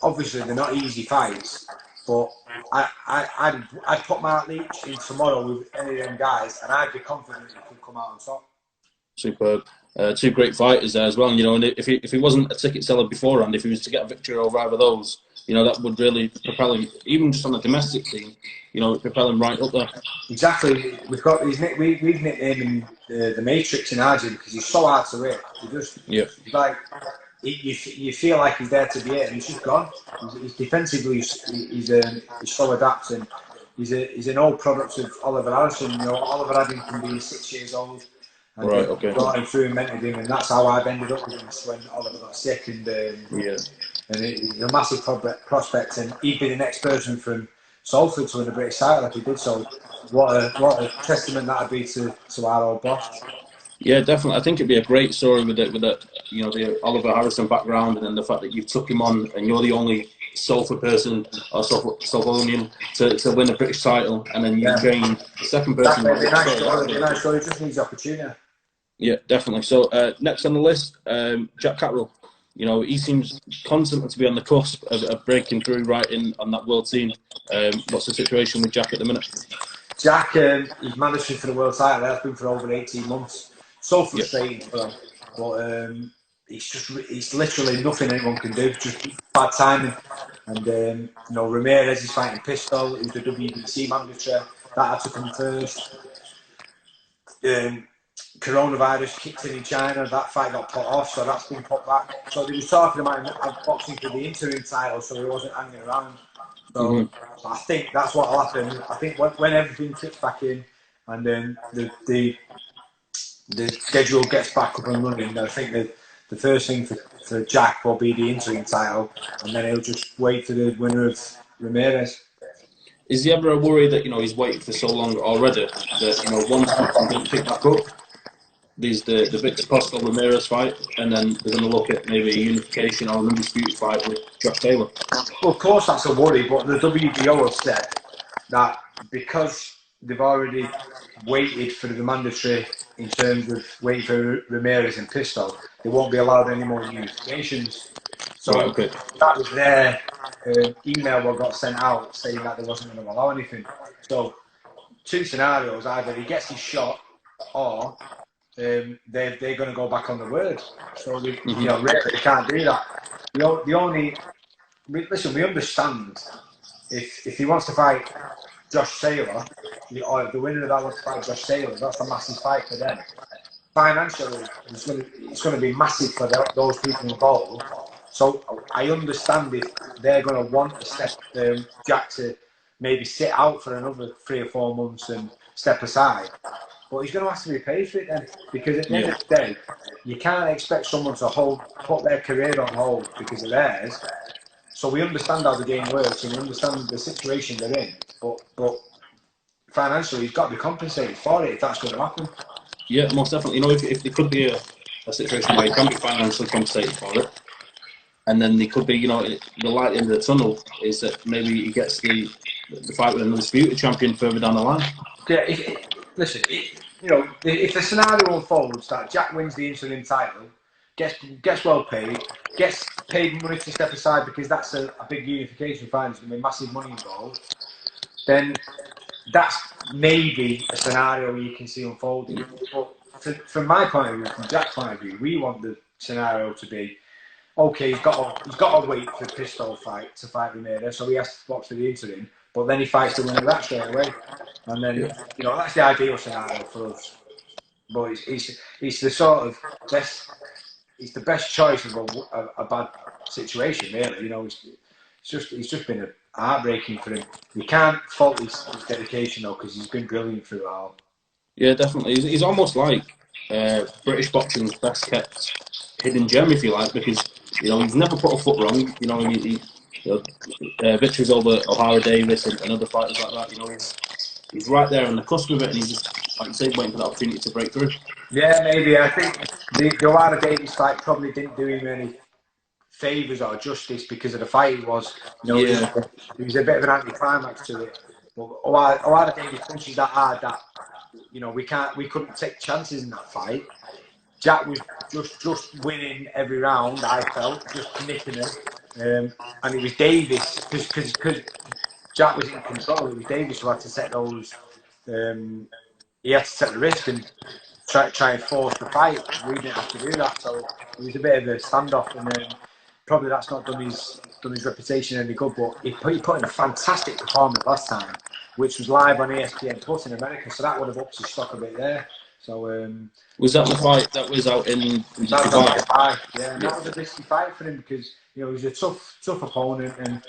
obviously they're not easy fights, but I'd put Mark Leach in tomorrow with any of them guys, and I'd be confident he could come out on top. Superb. Two great fighters there as well. And if he wasn't a ticket seller beforehand, if he was to get a victory over either of those, that would really propel him, even just on the domestic scene. Propel him right up there. Exactly. We've nicknamed him the Matrix in our gym because he's so hard to hit. You feel like he's there to be hit, and he's just gone. He's defensively, he's so adept, and he's an old product of Oliver Harrison. Oliver had him from being 6 years old. And brought him through and mentored him, and that's how I've ended up with him when Oliver got sick. And he's a massive prospect, and he'd be the next person from Salford to win the British title if he did so. What a testament that'd be to our old boss. Yeah, definitely. I think it'd be a great story with the Oliver Harrison background, and then the fact that you took him on, and you're the only Salford person or Salfordian to win a British title, and then you train the second person. Nice story. It just needs opportunity. Yeah, definitely. So next on the list, Jack Catterall. He seems constantly to be on the cusp of breaking through right in on that world team. What's the situation with Jack at the minute? Jack, he's mandatory for the world title. That's been for over 18 months. So frustrating for him. But it's literally nothing anyone can do. Just bad timing. And Ramirez is fighting Pistol, who's the WBC mandatory. That had to come first. Coronavirus kicked in China. That fight got put off, so that's been put back. So they were talking about boxing for the interim title, so he wasn't hanging around. So I think that's what will happen. I think when everything kicks back in, and then the schedule gets back up and running, I think that the first thing for Jack will be the interim title, and then he'll just wait for the winner of Ramirez. Is there ever a worry that he's waited for so long already that once something doesn't pick back up, there's the Victor Pascal Ramirez fight, and then they're going to look at maybe a unification or an undisputed fight with Jack Taylor? Well, of course that's a worry, but the WBO have said that because they've already waited for the mandatory in terms of waiting for Ramirez and Pistol. They won't be allowed any more unifications. Right. So Okay. that was their email what got sent out saying that they wasn't going to allow anything. So two scenarios: either he gets his shot, or they're going to go back on the word. So they, really they can't do that. The only listen, we understand if he wants to fight Josh Saylor, or if the winner of that wants to fight Josh Saylor, that's a massive fight for them. Financially, it's going to be massive for those people involved. So I understand if they're going to want to step Jack to maybe sit out for another 3 or 4 months and step aside. But he's going to have to be paid for it then, because at the end of the day, you can't expect someone to put their career on hold because of theirs. So we understand how the game works and we understand the situation they're in, but financially, he's got to be compensated for it if that's going to happen. Yeah, most definitely. You know, if there could be a situation where he can be financially compensated for it, and then there could be, you know, the light at the end of the tunnel is that maybe he gets the fight with an undisputed champion further down the line. Yeah, listen, if the scenario unfolds that Jack wins the interim title, gets well paid, gets paid money to step aside because that's a big unification fight, there's going to be massive money involved, then that's maybe a scenario you can see unfolding. But from my point of view, from Jack's point of view, we want the scenario to be, okay, he's got to wait for Pistol fight to fight Ramirez, so he has to box for the interim, but then he fights the winner of that straight away. And then, that's the ideal scenario for us. But it's the sort of it's the best choice of a bad situation, really. It's just been heartbreaking for him. You can't fault his dedication, though, because he's been brilliant through it all. Yeah, definitely. He's almost like British boxing's best kept hidden gem, if you like, because he's never put a foot wrong. Victories over O'Hara Davis and other fighters like that. He's right there on the cusp of it, and he's just, like you say, waiting for that opportunity to break through. Yeah, maybe. I think the O'Hara Davis fight probably didn't do him any favours or justice because of the fight it was. It was a bit of an anticlimax to it. But O'Hara Davis punches that hard that we couldn't take chances in that fight. Jack was just winning every round. I felt just nipping it, and it was Davis because Jack was in control. It was Davis who had to set those. He had to set the risk and try and force the fight. We didn't have to do that, so it was a bit of a standoff, and probably that's not done his reputation any good. But he put in a fantastic performance last time, which was live on ESPN Plus in America, so that would have upped his stock a bit there. So was that the fight that was out in Dubai? Yeah, and that was a risky fight for him because he was a tough opponent, and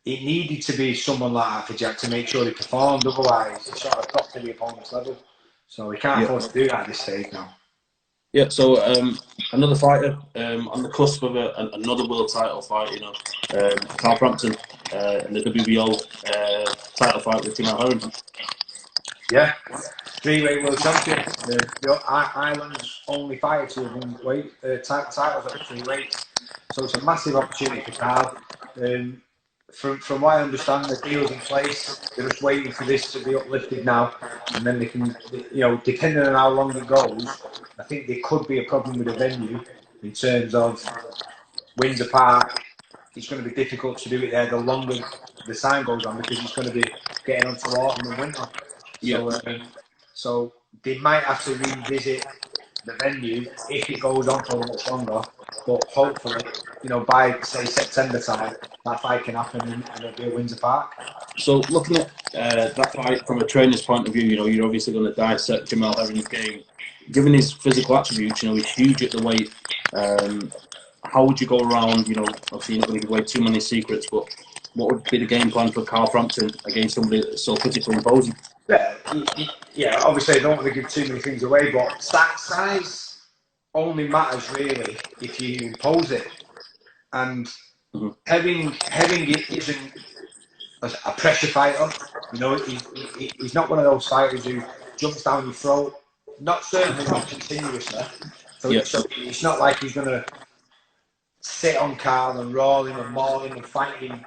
it needed to be someone like that for Jack to make sure he performed. Otherwise, he sort of dropped to the opponent's level. So he can't afford to do that at this stage now. Yeah, so another fighter on the cusp of another world title fight, Carl Frampton in the WBO title fight with Timo Harrington. Yeah, 3-weight world champion. Ireland's only fighter to have won titles at 3 weights. So it's a massive opportunity for Carl. From what I understand, the deal's in place. They're just waiting for this to be uplifted now, and then they can, depending on how long it goes, I think there could be a problem with the venue in terms of Windsor Park. It's going to be difficult to do it there the longer the time goes on because it's going to be getting onto autumn and winter. So they might have to revisit the venue if it goes on for much longer. But hopefully, by say September time, that fight can happen and it'll be at Windsor Park. So looking at that fight from a trainer's point of view, you're obviously going to dissect Jamal Herring's game. Given his physical attributes, he's huge at the weight. How would you go around? Obviously you're not going to give away too many secrets, but what would be the game plan for Carl Frampton against somebody that's so physically imposing? Yeah, obviously I don't want to give too many things away, but size only matters really if you impose it. And Herring isn't a pressure fighter. He's not one of those fighters who jumps down your throat. Certainly not continuously. So it's not like he's going to sit on Carl and roll him and maul him and fight him,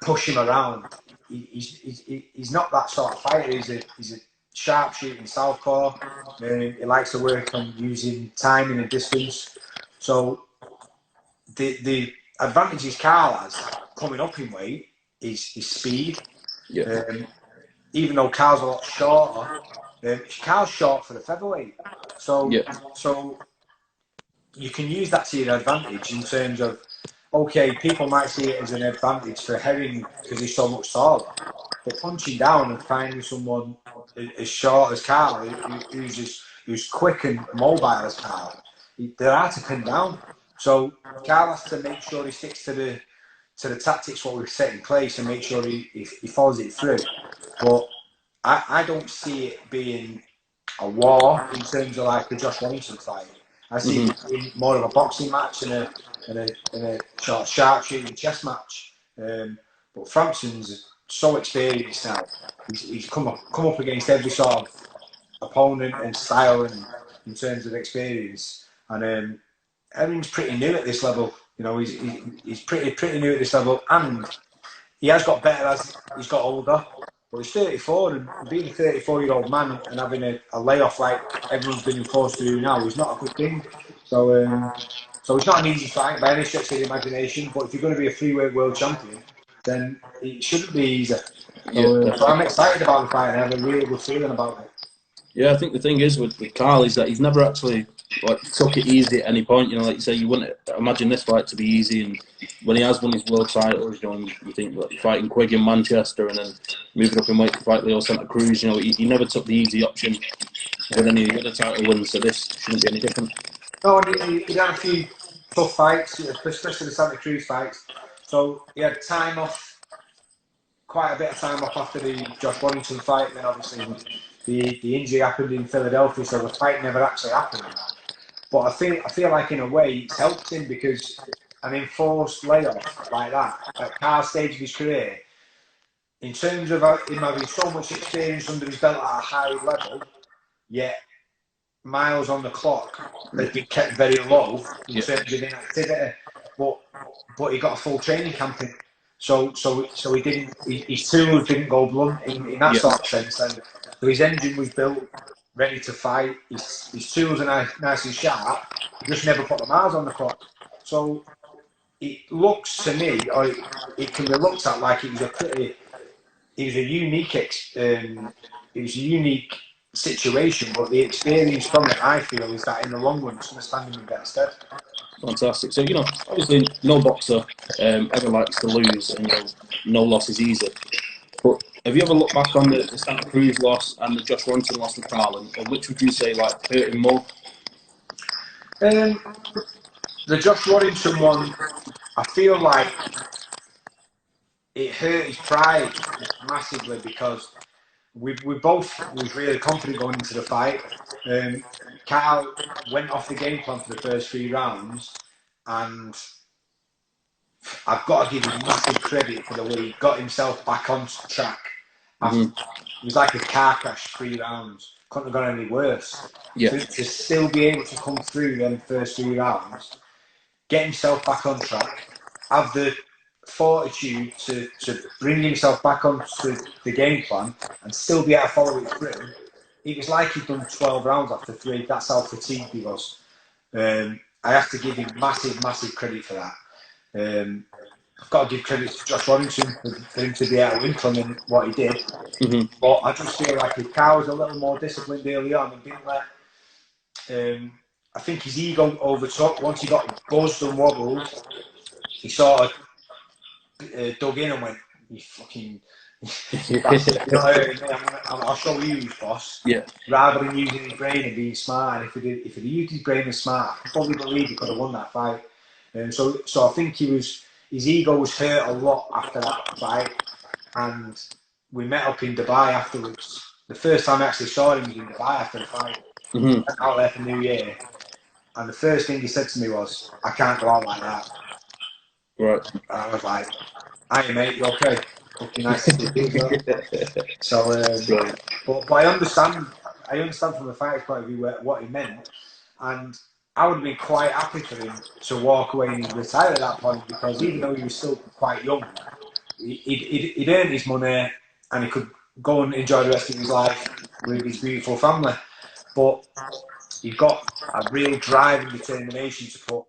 push him around. he's not that sort of fighter. He's a sharp shooting southpaw. He likes to work on using timing and distance. So the advantages Carl has coming up in weight is speed. Yeah. Even though Carl's a lot shorter, Carl's short for the featherweight. So you can use that to your advantage in terms of, okay, people might see it as an advantage for Herring because he's so much taller, but punching down and finding someone as short as Carl, who's quick and mobile as Carl, they're hard to pin down. So Carl has to make sure he sticks to the tactics what we've set in place and make sure he follows it through. But I don't see it being a war in terms of like the Josh Warrington fight. I see it being more of a boxing match and a sort of sharpshooting chess match. But Frampton's so experienced now. He's come up against every sort of opponent and style and in terms of experience. And everything's pretty new at this level. You know, he's pretty new at this level, and he has got better as he's got older. But he's 34, and being a 34-year-old man and having a layoff like everyone's been forced to do now is not a good thing. So it's not an easy fight by any stretch of the imagination. But if you're going to be a freeweight world champion, then it shouldn't be easy. So I'm excited about the fight and I have a really good feeling about it. Yeah, I think the thing is with Carl is that he's never actually took it easy at any point. You know, like you say, you wouldn't imagine this fight to be easy. And when he has won his world titles, you know, you think fighting Quigg in Manchester and then moving up in weight to fight Leo Santa Cruz. You know, he never took the easy option with any other title wins. So this shouldn't be any different. No, he had a few tough fights, especially the Santa Cruz fights. So he had time off, quite a bit of time off after the Josh Warrington fight, and then obviously the injury happened in Philadelphia, so the fight never actually happened. But I feel like in a way it's helped him because an enforced layoff like that at Carl's stage of his career, in terms of him having so much experience under his belt at a high level, yet miles on the clock has been kept very low in terms of inactivity. But he got a full training camp in. So he didn't. His tools didn't go blunt in that sort of sense. And so his engine was built, ready to fight. His tools are nice and sharp. He just never put the miles on the clock. So it looks to me, or it can be looked at like it was a unique situation. But the experience from it, I feel, is that in the long run, it's going to stand him in better stead. Fantastic. So, you know, obviously no boxer ever likes to lose, and, you know, no loss is easy. But have you ever looked back on the Santa Cruz loss and the Josh Warrington loss with Carl, and which would you say like hurt him more? The Josh Warrington one, I feel like it hurt his pride massively because we both was really confident going into the fight. Carl went off the game plan for the first 3 rounds, and I've got to give him massive credit for the way he got himself back on track. It was like a car crash, 3 rounds. Couldn't have gone any worse. Yeah. To still be able to come through them first 3 rounds, get himself back on track, have the fortitude to bring himself back onto the game plan and still be able to follow it through. It was like he'd done 12 rounds after 3. That's how fatigued he was. I have to give him massive credit for that. I've got to give credit to Josh Warrington for him to be able to win from him what he did. But I just feel like if Carl was a little more disciplined early on and didn't let, I think his ego overtook. Once he got buzzed and wobbled, he sort of dug in and went, "You fucking." I'll show you, boss. Yeah. Rather than using his brain and being smart, if he'd used his brain and smart, I probably believe he could have won that fight. So I think his ego was hurt a lot after that fight, and we met up in Dubai afterwards. The first time I actually saw him was in Dubai after the fight. Out there for New Year, and the first thing he said to me was, "I can't go out like that." Right. And I was like, "Hiya, mate, you okay?" Fucking nice to see you. So, but I understand from the fighter's point of view what he meant, and I would have been quite happy for him to walk away and retire at that point, because even though he was still quite young, he'd earned his money and he could go and enjoy the rest of his life with his beautiful family. But he's got a real drive and determination to put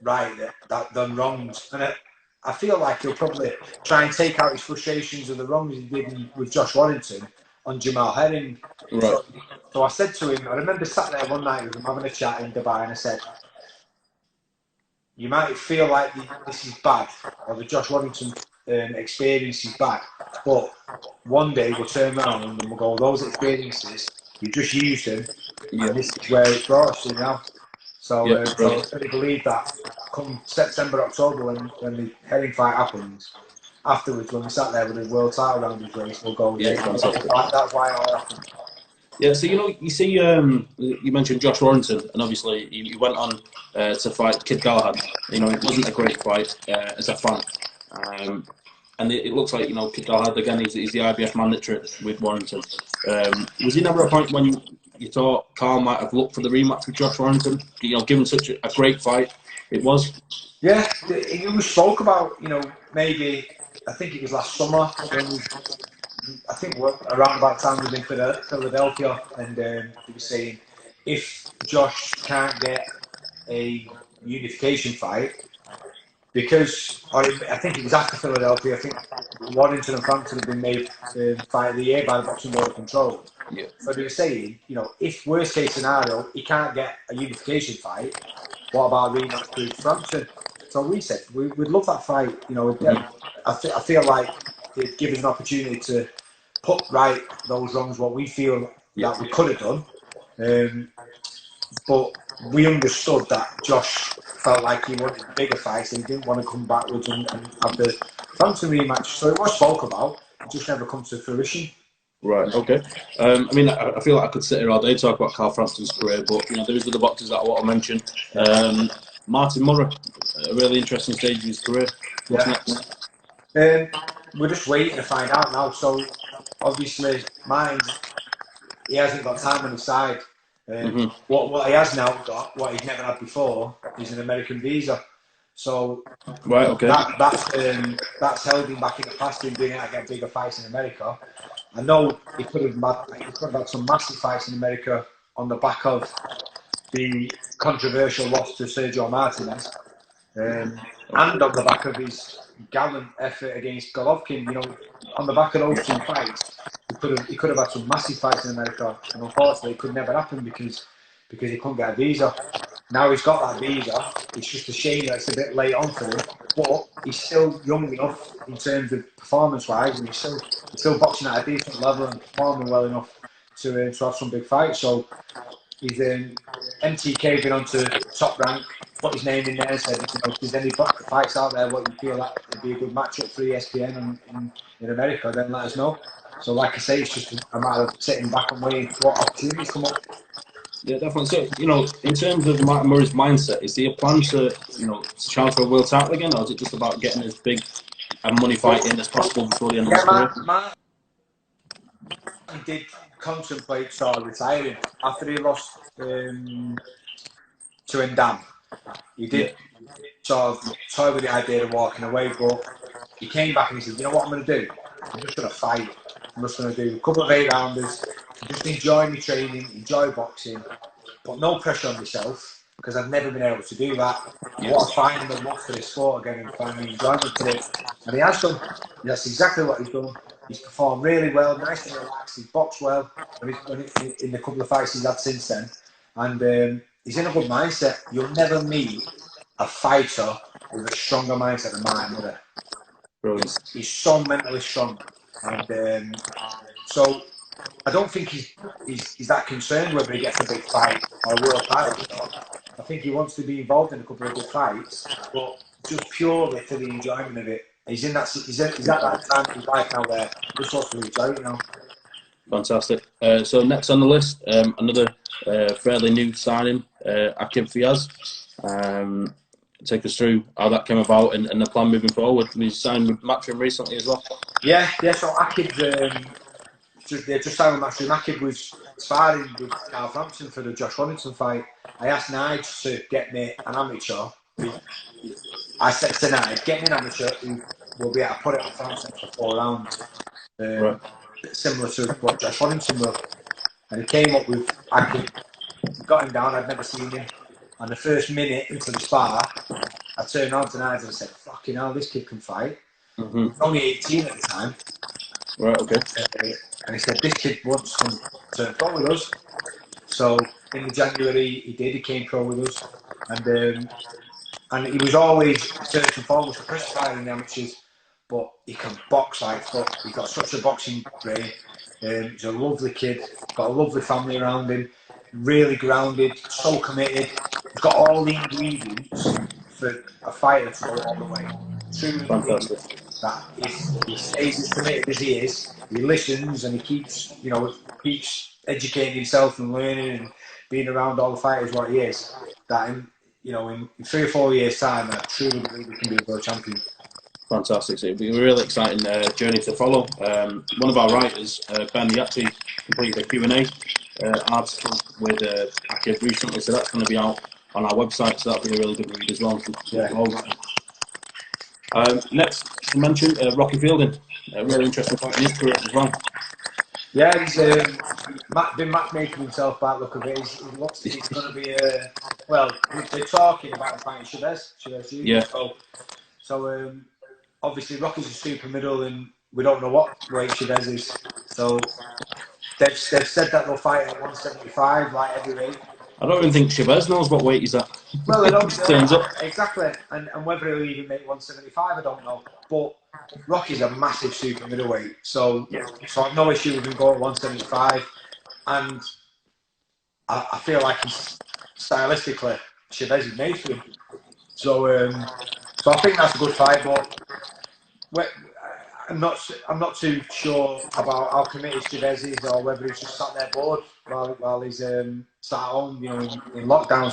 right that done wrongs. And I feel like he'll probably try and take out his frustrations of the wrongs he did with Josh Warrington on Jamal Herring. Right. So I said to him, I remember sat there one night with him having a chat in Dubai, and I said, you might feel like this is bad, or the Josh Warrington experience is bad, but one day we'll turn around and we'll go, those experiences, you just used them, and this is where it brought us to now. So I really believe that come September, October, when the Herring fight happens, afterwards, when we sat there with the world title around his waist, we'll go, that's why it all happened. Yeah, so you see, you mentioned Josh Warrington, and obviously he went on to fight Kid Galahad. It wasn't a great fight as a fan, and it looks like Kid Galahad again. He's the IBF mandatory with Warrington. Was he never a point when you thought Carl might have looked for the rematch with Josh Warrington? Given such a great fight, it was. Yeah, we spoke about maybe I think it was last summer when I think around about the time we was in Philadelphia, and he was saying if Josh can't get a unification fight, because I think it was after Philadelphia, I think Warrington and Frampton have been made fight of the year by the Boxing Board of Control. Yeah. So they were saying, if worst case scenario he can't get a unification fight, what about a rematch with Frampton? So we said we'd love that fight. I feel like it'd give us an opportunity to put right those wrongs, what we feel that we could have done. But we understood that Josh felt like he wanted bigger fights and he didn't want to come backwards and have the Frampton rematch. So it was spoke about, it just never come to fruition. Right, okay. I feel like I could sit here all day talk about Carl Frampton's career, but there is other boxers that I want to mention. Martin Murray, a really interesting stage of his career. What's next? We're just waiting to find out now. So obviously, he hasn't got time on his side. What he has now got, what he's never had before, is an American visa. So right, okay. That's held him back in the past in being able to get bigger fights in America. I know he could have had some massive fights in America on the back of the controversial loss to Sergio Martinez, and on the back of his gallant effort against Golovkin. On the back of those two fights, he could have had some massive fights in America, and unfortunately, it could never happen because he couldn't get a visa. Now he's got that visa. It's just a shame that it's a bit late on for him, but he's still young enough in terms of performance-wise, and he's still boxing at a decent level and performing well enough to have some big fights. So he's MTK been on to Top Rank, put his name in there and said, if there's any fights out there what you feel like would be a good matchup for ESPN in America, then let us know. So like I say, it's just a matter of sitting back and waiting for what opportunities come up. Yeah, definitely. So, in terms of Martin Murray's mindset, is he a plan to challenge for a world title again, or is it just about getting as big a money fight in as possible before the end of his career? Martin did contemplate sort of retiring after he lost to Ndam. He did sort of toy with the idea of walking away, but he came back and he said, you know what I'm going to do? I'm just going to fight. I'm just going to do a couple of 8-rounders, just enjoy my training, enjoy boxing, but no pressure on myself, because I've never been able to do that. I want to find the love for this sport again and find the enjoyment for it. And he has done. That's exactly what he's done. He's performed really well, nice and relaxed. He's boxed well in the couple of fights he's had since then. And he's in a good mindset. You'll never meet a fighter with a stronger mindset than Martin Murray. Brilliant. He's so mentally strong. And so I don't think he's that concerned whether he gets a big fight or a world title. I think he wants to be involved in a couple of good fights, but just purely for the enjoyment of it. He's at that time in his life now where he just wants to enjoy it now. Fantastic. So next on the list, another fairly new signing, Akib Fiaz. Take us through how that came about and the plan moving forward. He signed with Matchroom recently as well. Yeah. So Akib, just signed with Matchroom. Akib was sparring with Carl Frampton for the Josh Warrington fight. I asked Nige to get me an amateur. I said to Nige, get me an amateur who we'll be able to put it on Francis for 4 rounds. Right. Similar to what Josh Waddington will. And he came up with, got him down, I'd never seen him. And the first minute into the spar, I turned around to Nigel and said, fucking hell, this kid can fight. He was only 18 at the time. Right, okay. And he said, this kid wants to turn pro with us. So in the January, he did. He came pro with us. And he was always searching forward for pressure fighting in the amateurs. But he can box like fuck. He's got such a boxing brain. He's a lovely kid. Got a lovely family around him. Really grounded. So committed. He's got all the ingredients for a fighter to go all the way. Truly believe that if he stays as committed as he is, he listens and he keeps educating himself and learning and being around all the fighters what he is. That in 3 or 4 years' time, I truly believe he can be a world champion. Fantastic. So it'll be a really exciting journey to follow. One of our writers, Ben, he actually completed a Q&A article with Akib recently, so that's going to be out on our website, so that'll be a really good read as well. Yeah. Next, you mentioned Rocky Fielding, a really interesting point in his career as well. Yeah, he's been matchmaking himself by the look of it. He looks like he's going to be they're talking about fighting Chavez Jr. Yeah. So obviously Rocky's a super middle and we don't know what weight Chavez is. So they've said that they'll fight at 175 like heavyweight. I don't even think Chavez knows what weight he's at. Well, I don't turns up. Exactly. And whether he'll even make 175, I don't know. But Rocky's a massive super middleweight. So I've no issue with him going at 175. And I feel like stylistically, Chavez is made for him. So I think that's a good fight, but I'm not too sure about how committed Chavez is or whether he's just sat there bored while he's sat at home, in lockdown.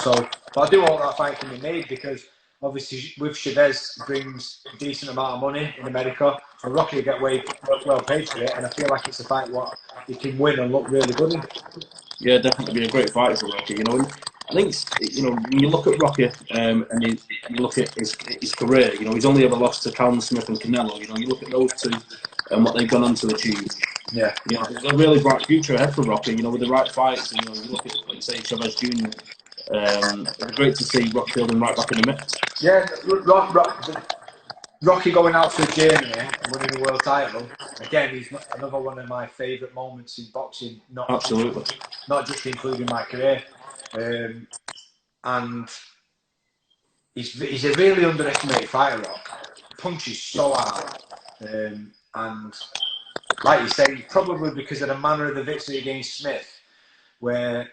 But I do hope that fight can be made because obviously with Chavez brings a decent amount of money in America, so Rocky will get well paid for it, and I feel like it's a fight what he can win and look really good in. Yeah, definitely be a great fight for Rocky. I think when you look at Rocky and you look at his career, he's only ever lost to Callum Smith and Canelo. You look at those two and what they've gone on to achieve. Yeah, there's a really bright future ahead for Rocky. With the right fights. You look at, like say, Chavez Jr. It'd be great to see Rocky Fielding right back in the mix. Yeah, Rocky going out to Germany and winning the world title again is another one of my favourite moments in boxing. Absolutely. Not just including my career. And he's a really underestimated fighter. Punches so hard, and like you say, probably because of the manner of the victory against Smith, where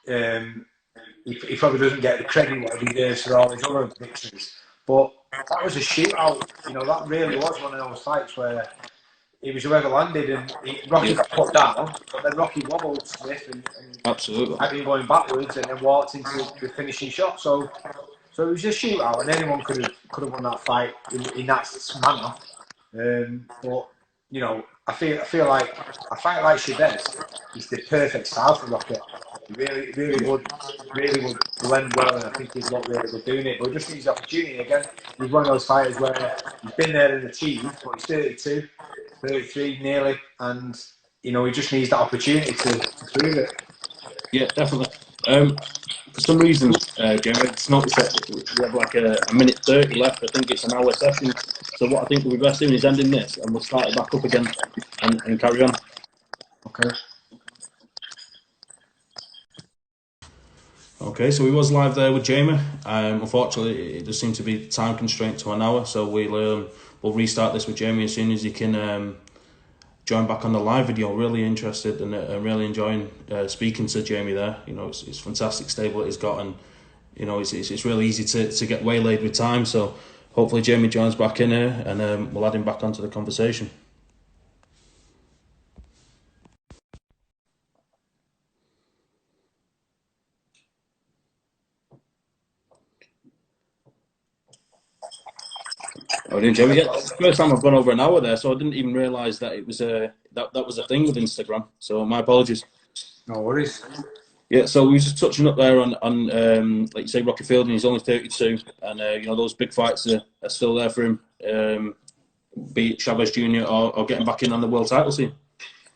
he probably doesn't get the credit what he deserves for all his other victories. But that was a shootout. That really was one of those fights where it was whoever landed, and Rocky got put down, but then Rocky wobbled Smith and absolutely had him going backwards, and then walked into the finishing shot. So it was a shootout, and anyone could have won that fight in that manner. But I feel like a fight like Chavez is the perfect style for Rocky. He really would blend well, and I think he'd look really good doing it. But he just needs the opportunity again. He's one of those fighters where he's been there and achieved, but he's 32. 33 nearly, and he just needs that opportunity to prove it. Yeah, definitely. For some reason, Jamie, I just noticed that we have like a minute 30 left. I think it's an hour session. So what I think we'll be best doing is ending this, and we'll start it back up again and carry on. Okay. Okay, so we was live there with Jamie. Unfortunately, it does seem to be time constraint to an hour, so we'll restart this with Jamie as soon as he can join back on the live video. Really interested and really enjoying speaking to Jamie there. It's fantastic stable he's got, and it's really easy to get waylaid with time. So hopefully Jamie joins back in here, and we'll add him back onto the conversation. Oh, didn't Jamie? Yeah, it's the first time I've gone over an hour there, so I didn't even realise that it was that was a thing with Instagram. So my apologies. No worries. Yeah, so we were just touching up there on like you say, Rocky Fielding. He's only 32, and those big fights are still there for him. be it Chavez Jr. or getting back in on the world title scene?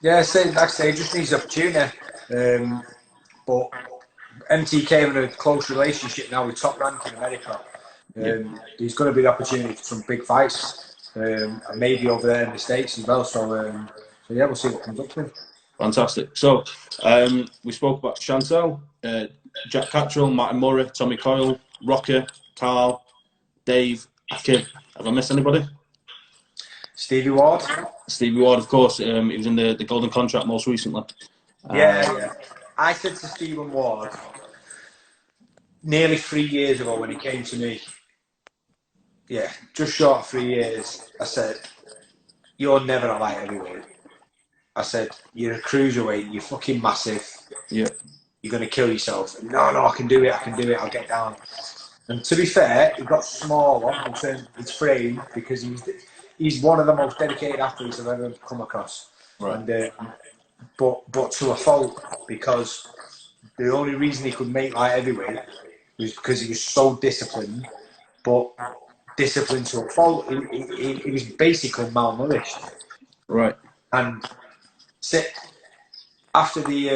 Yeah, like I say, he just needs the opportunity. But MTK having a close relationship now with Top Rank in America. There's going to be the opportunity for some big fights, and maybe over there in the States as well. So yeah, we'll see what comes up with him. Fantastic. So we spoke about Chantel, Jack Cattrall, Martin Murray, Tommy Coyle, Rocker, Carl, Dave, Akib. Have I missed anybody? Stevie Ward. Stevie Ward, of course. He was in the Golden Contract most recently. Yeah. I said to Stephen Ward nearly 3 years ago when he came to me, just short of 3 years, I said, you're never a light heavyweight. I said, you're a cruiserweight, you're fucking massive. Yeah. You're going to kill yourself. No, I can do it, I'll get down. And to be fair, he got smaller in terms of his frame because he's one of the most dedicated athletes I've ever come across. Right. And, but to a fault, because the only reason he could make light heavyweight was because he was so disciplined, but disciplined to a fault. He was basically malnourished. Right. And after the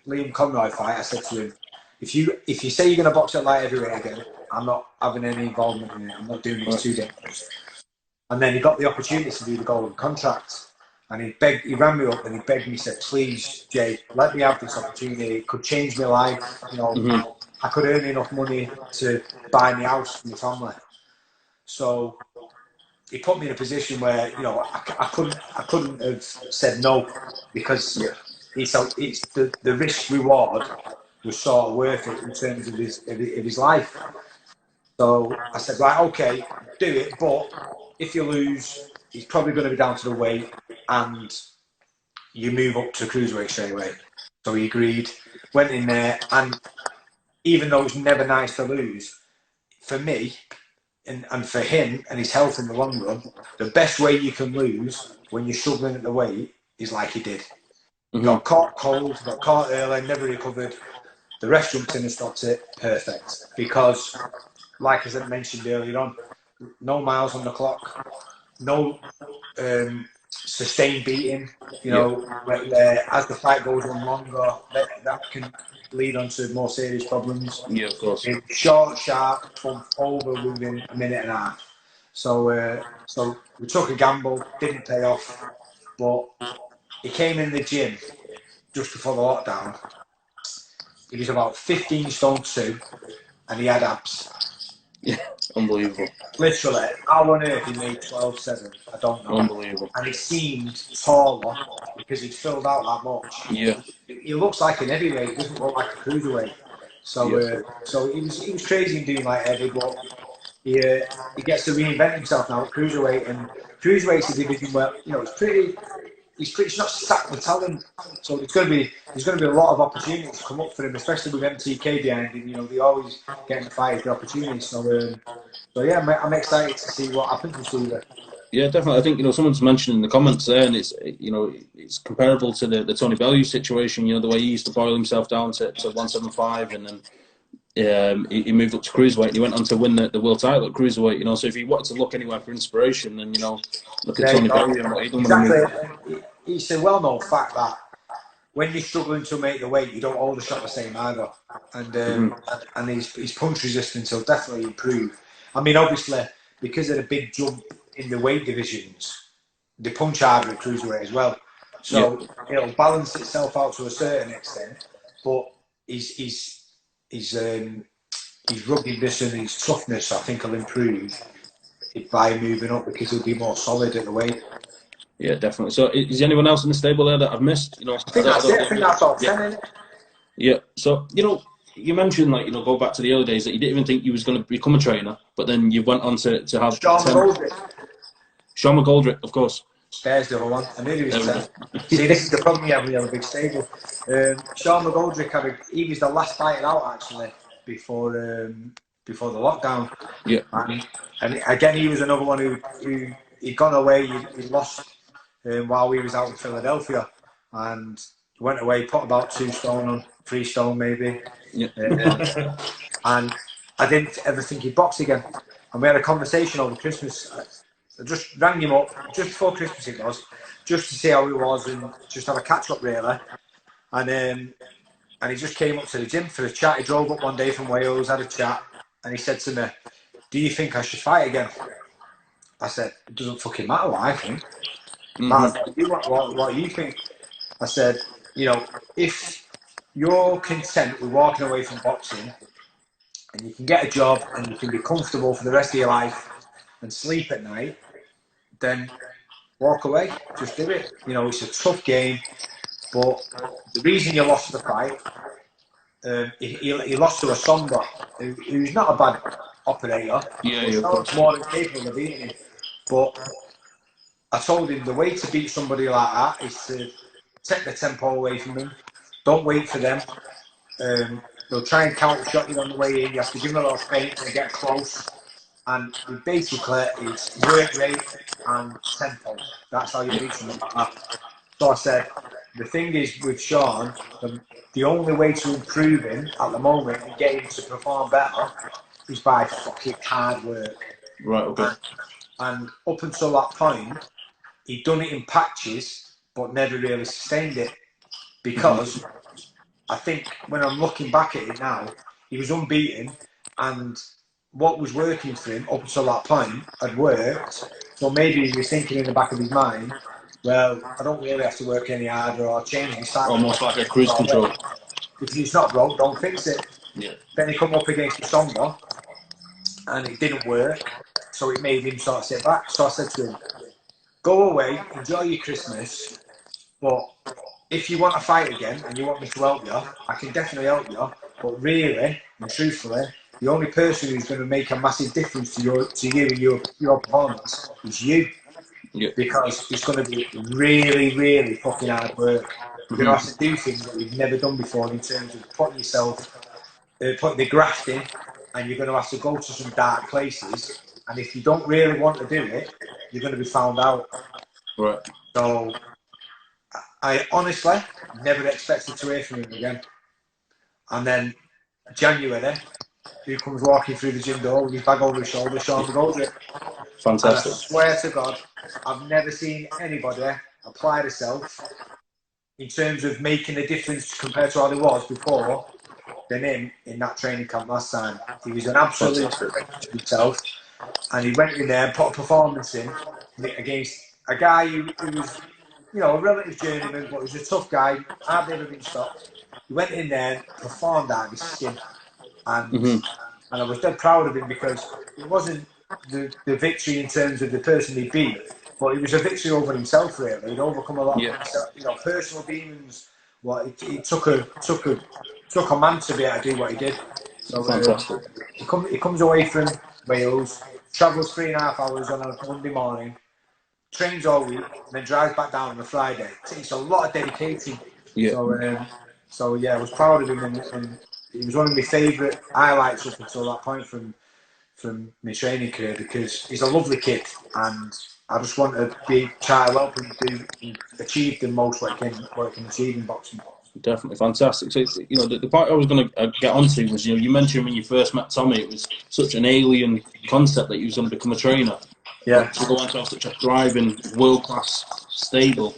Liam Conroy fight, I said to him, if you say you're going to box at light heavyweight again, I'm not having any involvement in it. I'm not doing it. It's too dangerous. And then he got the opportunity to do the Golden Contract. And he ran me up and he begged me, he said, please, Jay, let me have this opportunity. It could change my life. You know, I could earn enough money to buy me house for my family. So he put me in a position where, you know, I couldn't have said no, because he felt the risk reward was sort of worth it in terms of his life. So I said, right, okay, do it, but if you lose, he's probably going to be down to the weight, and you move up to cruiserweight straight away. So he agreed, went in there, and even though it's never nice to lose, for me, and for him and his health in the long run, the best way you can lose when you're struggling at the weight is like he did. Got caught cold, got caught early, never recovered. The ref jumped in and stopped it. Perfect. Because, like I mentioned earlier on, no miles on the clock, no sustained beating. You know, as the fight goes on longer, that can lead on to more serious problems. Yeah, of course. It's short, sharp, bump over within a minute and a half. So we took a gamble, didn't pay off, but he came in the gym just before the lockdown. He was about 15 stone 2, and he had abs. Yeah, unbelievable. Literally, how on earth he made 12.7? I don't know. Unbelievable. And he seemed taller because he'd filled out that much. Yeah. He looks like an heavyweight. He doesn't look like a cruiserweight. So he was crazy in doing like heavy, but he gets to reinvent himself now at cruiserweight, and cruiserweight's a division where, you know, it's not stacked with talent. So there's going to be a lot of opportunities to come up for him, especially with MTK behind him. You know, they always get in the fight for opportunities. So yeah, I'm excited to see what happens with Stevie. Yeah, definitely. I think, you know, someone's mentioned in the comments there, and it's, you know, it's comparable to the Tony Bellew situation. You know, the way he used to boil himself down to 175, and then he moved up to cruiserweight, and he went on to win the world title at cruiserweight. You know, so if you wanted to look anywhere for inspiration, then, you know, look at Tony Bellew and what he done. Exactly. It's a well-known fact that when you're struggling to make the weight, you don't hold the shot the same either, and his punch resistance will definitely improve. I mean, obviously, because of the big jump in the weight divisions, the punch harder at cruiserweight as well. So it'll balance itself out to a certain extent, but his ruggedness and his toughness, I think, will improve by moving up, because he'll be more solid at the weight. Yeah, definitely. So, is there anyone else in the stable there that I've missed? You know, I think that's it. I think that's all 10. Yeah. So, you know, you mentioned, like, you know, go back to the early days that you didn't even think you was going to become a trainer, but then you went on to have Sean McGoldrick, of course. There's the other one. I knew he was 10. See, this is the problem you have when you have a big stable. Sean McGoldrick he was the last fighter out actually before the lockdown. Yeah. And again, he was another one who he'd gone away. He lost while we was out in Philadelphia, and went away, put about 2 stone on, 3 stone maybe. Yeah. And I didn't ever think he'd box again. And we had a conversation over Christmas. I just rang him up just before Christmas it was, just to see how he was and just have a catch up really. And he just came up to the gym for a chat. He drove up one day from Wales, had a chat, and he said to me, "Do you think I should fight again?" I said, "It doesn't fucking matter what I think. Matters what you think." I said, "You know, if you're content with walking away from boxing and you can get a job and you can be comfortable for the rest of your life and sleep at night, then walk away. Just do it. You know, it's a tough game, but the reason you lost the fight, he lost to a Somba, who's not a bad operator, Yeah, of course. more than capable of beating him. But I told him the way to beat somebody like that is to take the tempo away from them. Don't wait for them. They'll try and counter shot you on the way in. You have to give them a little feint and get close. And basically, it's work rate and tempo. That's how you beat something like that. So I said, the thing is with Sean, the only way to improve him at the moment and get him to perform better is by fucking hard work. Right, okay. And up until that point, he'd done it in patches, but never really sustained it. Because I think when I'm looking back at it now, he was unbeaten, and what was working for him up until that point had worked. So maybe he was thinking in the back of his mind, well, I don't really have to work any harder or change my style. Almost like a cruise control. If it's not broke, don't fix it. Yeah. Then he come up against the Somba, and it didn't work. So it made him sort of sit back. So I said to him, go away, enjoy your Christmas, but if you want to fight again and you want me to help you, I can definitely help you. But really and truthfully, the only person who's going to make a massive difference to you and your performance is you. Yeah. Because it's going to be really, really fucking hard work. You're going to have to do things that you've never done before in terms of putting the graft in, and you're going to have to go to some dark places. And if you don't really want to do it, you're going to be found out. Right. So I honestly never expected to hear from him again. And then January, who comes walking through the gym door with his bag over his shoulder, Sean McGoldrick. Fantastic. And I swear to God, I've never seen anybody apply themselves in terms of making a difference compared to how he was before than him in that training camp last time. He was an absolute himself, and he went in there and put a performance in against a guy who was, you know, a relative journeyman, but he was a tough guy, hardly ever been stopped. He went in there and performed out of his skin, and I was dead proud of him because it wasn't the victory in terms of the person he beat, but it was a victory over himself. Really, he'd overcome a lot of personal demons. It took a man to be able to do what he did. So fantastic. He comes away from Wales, travels 3.5 hours on a Monday morning, trains all week, and then drives back down on a Friday. It takes a lot of dedication. Yeah. So I was proud of him, and he was one of my favourite highlights up until that point from my training career, because he's a lovely kid, and I just want to try to help him achieve the most what he can achieve in boxing. Definitely fantastic. So, you know, the part I was going to get onto was, you know, you mentioned when you first met Tommy, it was such an alien concept that you was going to become a trainer. Yeah. To go on to have such a thriving, world-class stable,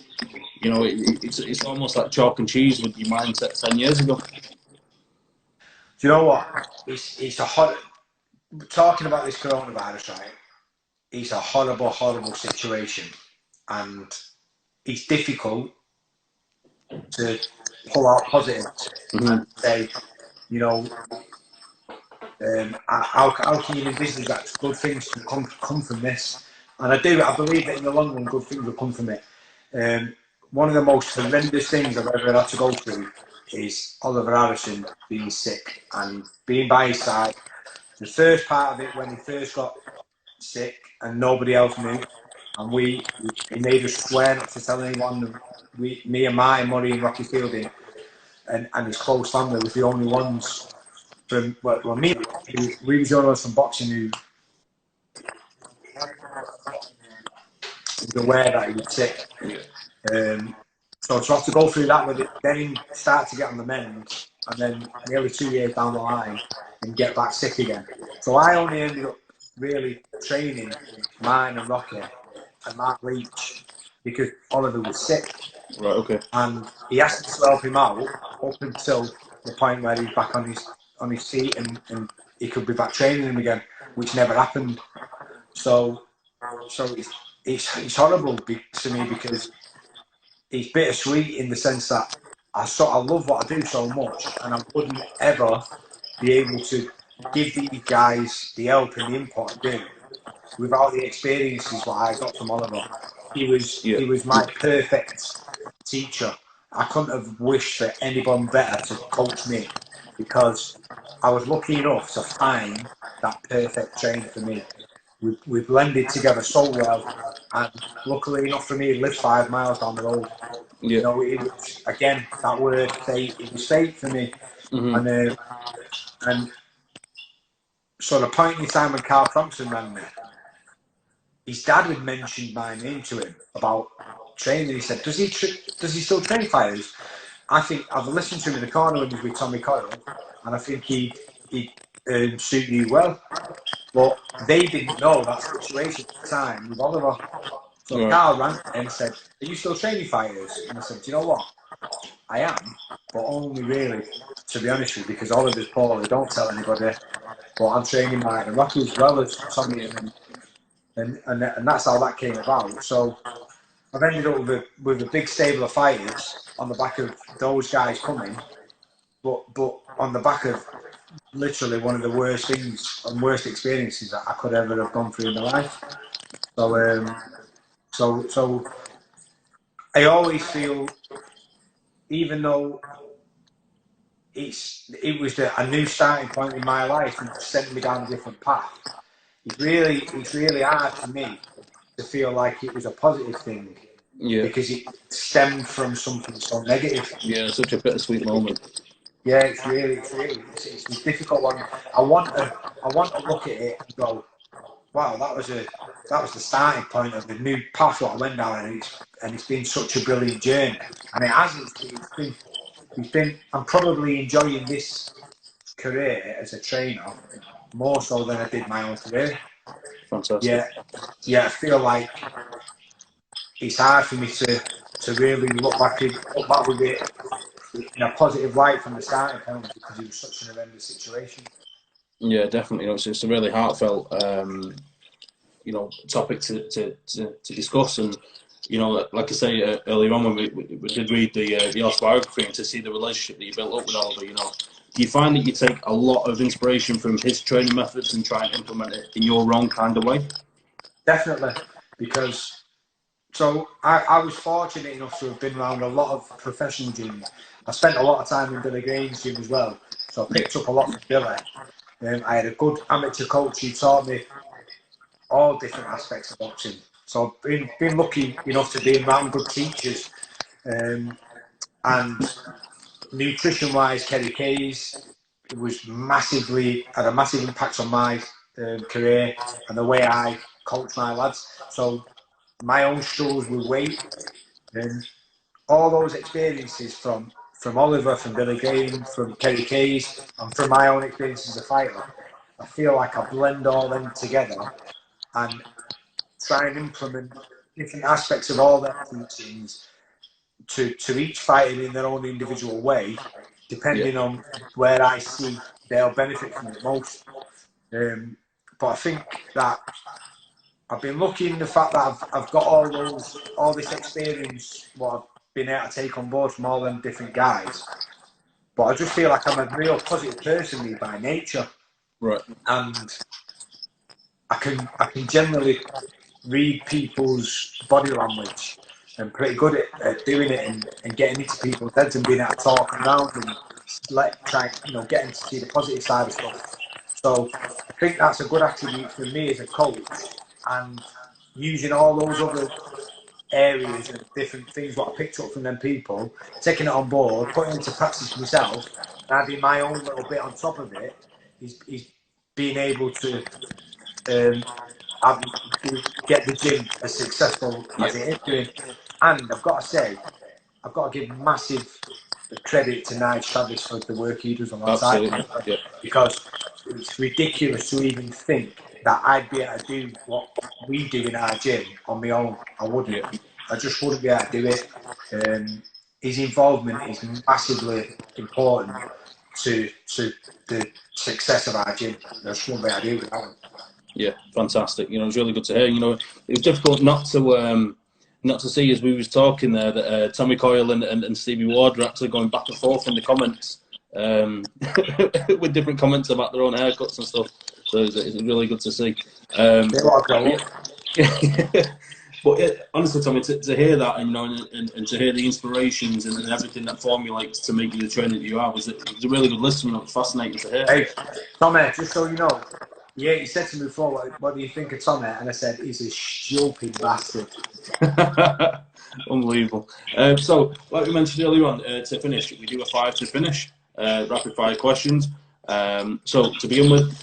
you know, it's almost like chalk and cheese with your mindset 10 years ago. Do you know what? It's a hot. Talking about this coronavirus, right? It's a horrible, horrible situation, and it's difficult to pull out positives and say, you know, how can you envisage that good things can come from this? And I believe that in the long run, good things will come from it. One of the most horrendous things I've ever had to go through is Oliver Harrison being sick and being by his side. The first part of it, when he first got sick and nobody else knew, and he made us swear not to tell anyone. Me and Martin Murray and Rocky Fielding and his close family was the only ones from me. We was the only ones from boxing who was aware that he was sick. So to have to go through that with it, then him start to get on the mend, and then nearly 2 years down the line and get back sick again. So I only ended up really training mine and Rocky and Mark Leach because Oliver was sick. Right. Okay. And he asked us to help him out up until the point where he's back on his feet and he could be back training him again, which never happened. So it's horrible to me because it's bittersweet in the sense that I love what I do so much, and I wouldn't ever be able to give these guys the help and the input I do without the experiences what I got from Oliver. He was my perfect teacher. I couldn't have wished for anyone better to coach me because I was lucky enough to find that perfect trainer for me. We blended together so well, and luckily enough for me, he lived 5 miles down the road. Yeah. You know, it was again that word fate. It was fate for me, and so the point in time when Carl Thompson rang me, his dad had mentioned my name to him about training. He said, "Does he still train fighters?" I think I've listened to him in the corner when he was with Tommy Coyle, and I think he'd suit you well. But they didn't know that situation at the time with Oliver. So Carl rang and said, "Are you still training fighters?" And I said, "Do you know what? I am, but only really, to be honest with you, because Oliver's poorly. Don't tell anybody. But I'm training Mike and Rocky as well as Tommy, and that's how that came about. So I've ended up with a big stable of fighters on the back of those guys coming, but on the back of literally one of the worst things and worst experiences that I could ever have gone through in my life. So I always feel, even though it was a new starting point in my life and sent me down a different path, it's really hard for me to feel like it was a positive thing. Yeah. Because it stemmed from something so negative. Yeah, such a bittersweet moment. Yeah, it's a difficult one. I want to look at it and go, wow, that was the starting point of the new path that I went down, and it's been such a brilliant journey. And it has. It's been. I'm probably enjoying this career as a trainer more so than I did my own career. Fantastic. Yeah. I feel like it's hard for me to really look back with it in a positive light from the starting point because it was such an horrendous situation. Yeah, definitely. It's a really heartfelt, topic to discuss, and like I say earlier on when we did read the autobiography and to see the relationship that you built up with Oliver, do you find that you take a lot of inspiration from his training methods and try and implement it in your own kind of way? Definitely, because I was fortunate enough to have been around a lot of professional gyms. I spent a lot of time in Billy Green's gym as well, so I picked up a lot from Billy. I had a good amateur coach who taught me all different aspects of boxing. So I've been lucky enough to be around good teachers. And nutrition-wise, Kerry Kayes had a massive impact on my career and the way I coach my lads. So my own struggles with weight and all those experiences from Oliver, from Billy Green, from Kerry Kayes, and from my own experiences as a fighter, I feel like I blend all them together and try and implement different aspects of all their teachings to each fighter in their own individual way, depending on where I see they'll benefit from it most. But I think that I've been lucky in the fact that I've got all this experience, what I've been able to take on board from all them different guys. But I just feel like I'm a real positive person, me, by nature. Right. And I can generally read people's body language and pretty good at doing it and getting into people's heads and being able to talk around and getting to see the positive side of stuff. So I think that's a good attribute for me as a coach, and using all those other areas and different things what I picked up from them people, taking it on board, putting it into practice myself, and adding my own little bit on top of it, is being able to get the gym as successful as it is doing. And I've got to say, I've got to give massive credit to Nige Travis for the work he does alongside me, because it's ridiculous to even think that I'd be able to do what we do in our gym on my own. I wouldn't. Yeah. I just wouldn't be able to do it. His involvement is massively important to the success of our gym. I just wouldn't be able to do it without him. Yeah, fantastic. You know, it's really good to hear. You know, it was difficult not to see as we was talking there that Tommy Coyle and Stevie Ward are actually going back and forth in the comments with different comments about their own haircuts and stuff. So it's really good to see. But honestly, Tommy, to hear that and, you know, and to hear the inspirations and everything that formulates to make you the trainer that you are was a really good listen. It was fascinating to hear. Hey, Tommy, just so you know, yeah, he said to me before, what do you think of Tommy? And I said, he's a stupid bastard. Unbelievable. So, like we mentioned earlier on, to finish, we do a 5 to finish, rapid fire questions. So, to begin with,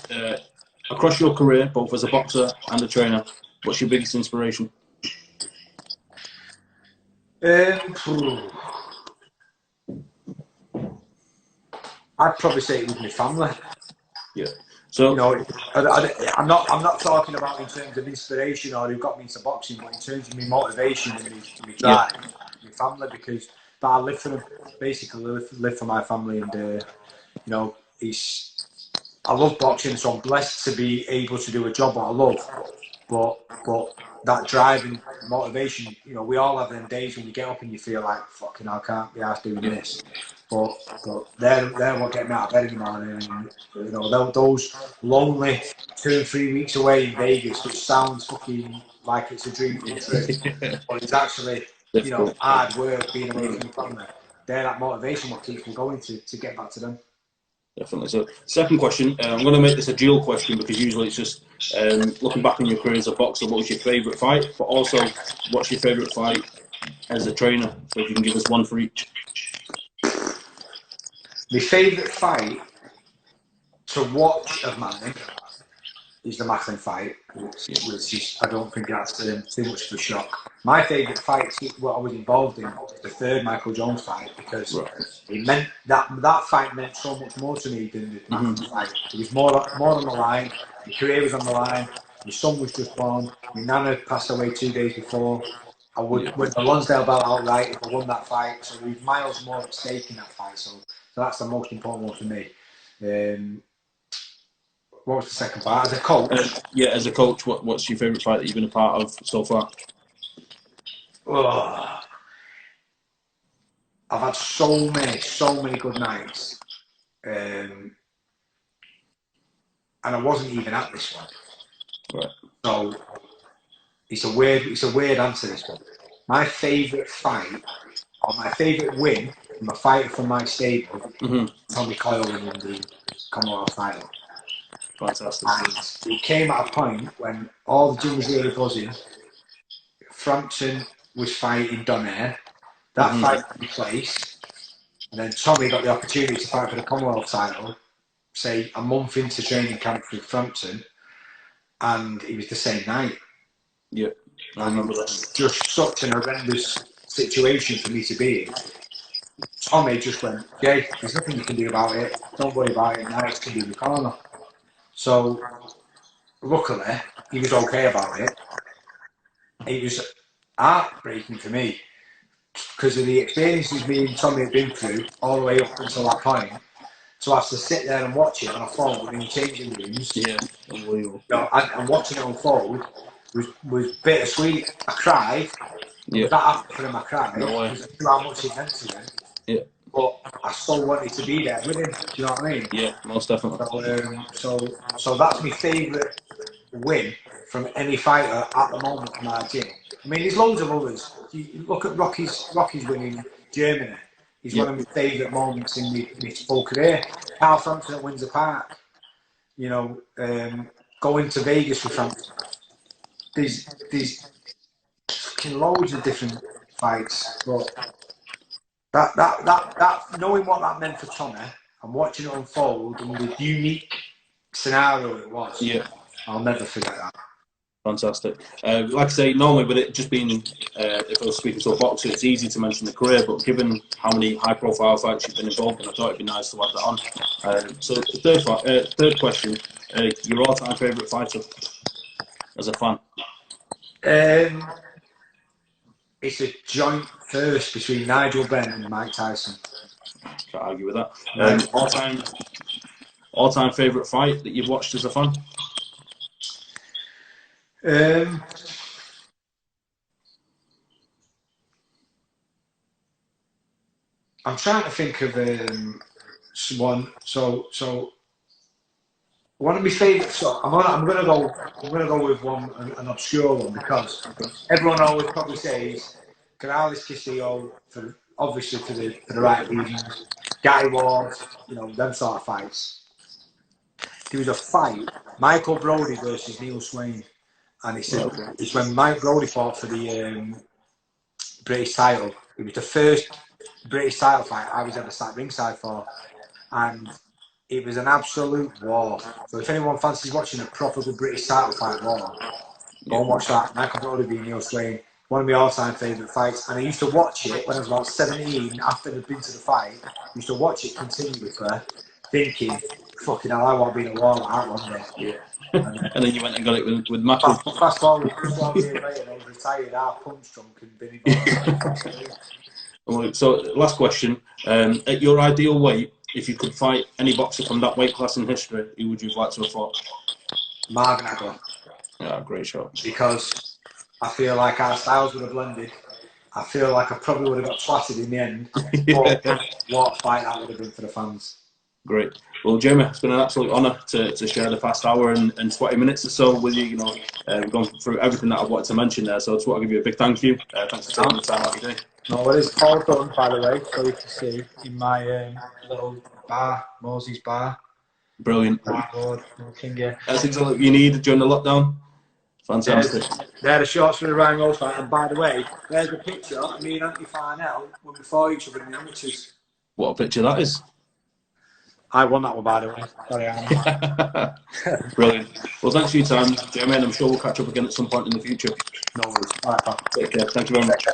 across your career, both as a boxer and a trainer, what's your biggest inspiration? I'd probably say it was my family. Yeah. So, you know, I'm not talking about in terms of inspiration or who got me into boxing, but in terms of my motivation and my drive, my family, because I live for them, basically live for my family, and you know, I love boxing, so I'm blessed to be able to do a job that I love, but that drive and motivation, you know, we all have them days when you get up and you feel like, fucking, I can't be arsed doing this. But they're what get me out of bed in the morning. And, you know, those lonely 2 and 3 weeks away in Vegas, which sounds fucking like it's a dream come true, but it's actually, you know, hard work being away from your family. They're that motivation what keeps me going to get back to them. Definitely. So, second question, I'm going to make this a dual question because usually it's just looking back on your career as a boxer, what was your favourite fight? But also, what's your favourite fight as a trainer? So, if you can give us one for each. My favourite fight to watch of mine is the Macklin fight, which is, I don't think that's too much of a shock. My favourite fight, what I was involved in, was the third Michael Jones fight, because it meant that fight meant so much more to me than the Macklin fight. It was more on the line. My career was on the line. My son was just born. My nana passed away 2 days before. I would win the Lonsdale belt outright if I won that fight. So there was miles more at stake in that fight. So that's the most important one for me. What was the second part? As a coach? As a coach, what's your favourite fight that you've been a part of so far? Oh, I've had so many good nights. And I wasn't even at this one. Right. So it's a weird answer, this one. My favourite fight, or my favourite win from a fighter from my stable, Tommy Coyle winning the Commonwealth title. Fantastic. And it came at a point when all the gym was really buzzing. Frampton was fighting Donaire. That fight took place. And then Tommy got the opportunity to fight for the Commonwealth title, say a month into training camp with Frampton, and it was the same night. Yeah, I remember that. Just such an horrendous situation for me to be in. Tommy just went, Jay, there's nothing you can do about it. Don't worry about it. Now it's going to be in the corner. So, luckily, he was okay about it. It was heartbreaking for me because of the experiences me and Tommy had been through all the way up until that point. To have to sit there and watch it on a phone in changing rooms, unbelievable. You know, and watching it unfold was bittersweet. I cried. That happened for him, I cried because I knew how much it meant to him. Yeah. But I still wanted to be there with him. Do you know what I mean? Yeah, most definitely. So that's my favourite win from any fighter at the moment from our gym. I mean, there's loads of others. You look at Rocky's win in Germany. He's one of my favourite moments in my full career. Carl Frampton at Windsor Park. You know, going to Vegas with Frampton. There's fucking loads of different fights, but that knowing what that meant for Tommy and watching it unfold and the unique scenario it was, I'll never forget that. Fantastic. Like I say, normally with it just being, if I was speaking to a boxer, it's easy to mention the career, but given how many high-profile fights you've been involved in, I thought it'd be nice to add that on. So the third question, Your all-time favourite fighter as a fan? It's a joint first between Nigel Benn and Mike Tyson. Can't argue with that. All-time favourite fight that you've watched as a fan? I'm trying to think of one. So one of my favourites. So I'm gonna go with one an obscure one because everyone always probably says Corrales Castillo for obviously for the right reasons. Guy Ward, them sort of fights. There was a fight, Michael Brody versus Neil Swain, and it's when Mike Brody fought for the British title. It was the first British title fight I was ever sat ringside for, and it was an absolute war. So if anyone fancies watching a proper good British title fight war, go and watch that. Michael Brody v Neil Swain, one of my all-time favourite fights. And I used to watch it when I was about 17, after I'd been to the fight. I used to watch it continuously, thinking, fucking hell, I want to be in a war like that one day. Yeah. And then you went and got it with Michael. Fast forward, 12 years later, I was retired, half punch drunk and been involved. So, last question. At your ideal weight, if you could fight any boxer from that weight class in history, who would you have liked to have fought? Marvin Hagler. Yeah, great shot. Because I feel like our styles would have blended. I feel like I probably would have got twatted in the end. But what a fight that would have been for the fans. Great. Well, Jamie, it's been an absolute honour to share the past hour and 20 minutes or so with you. We've gone through everything that I wanted to mention there, so I just want to give you a big thank you. Thanks for taking the time out of your day. No, it is all done, by the way, so you can see in my little bar, Mosey's bar. Brilliant. Yeah. That's exactly what you need during the lockdown. Fantastic. They're the shorts for the Ryan Rose fight, and by the way, there's a picture of me and Anthony Farnell when we fought each other in the amateurs. What a picture that is. I won that one, by the way. Sorry, Anna. Brilliant. Well, thanks for your time, Jamie, and I'm sure we'll catch up again at some point in the future. No worries. All right, pal. Take care. Thank you very much.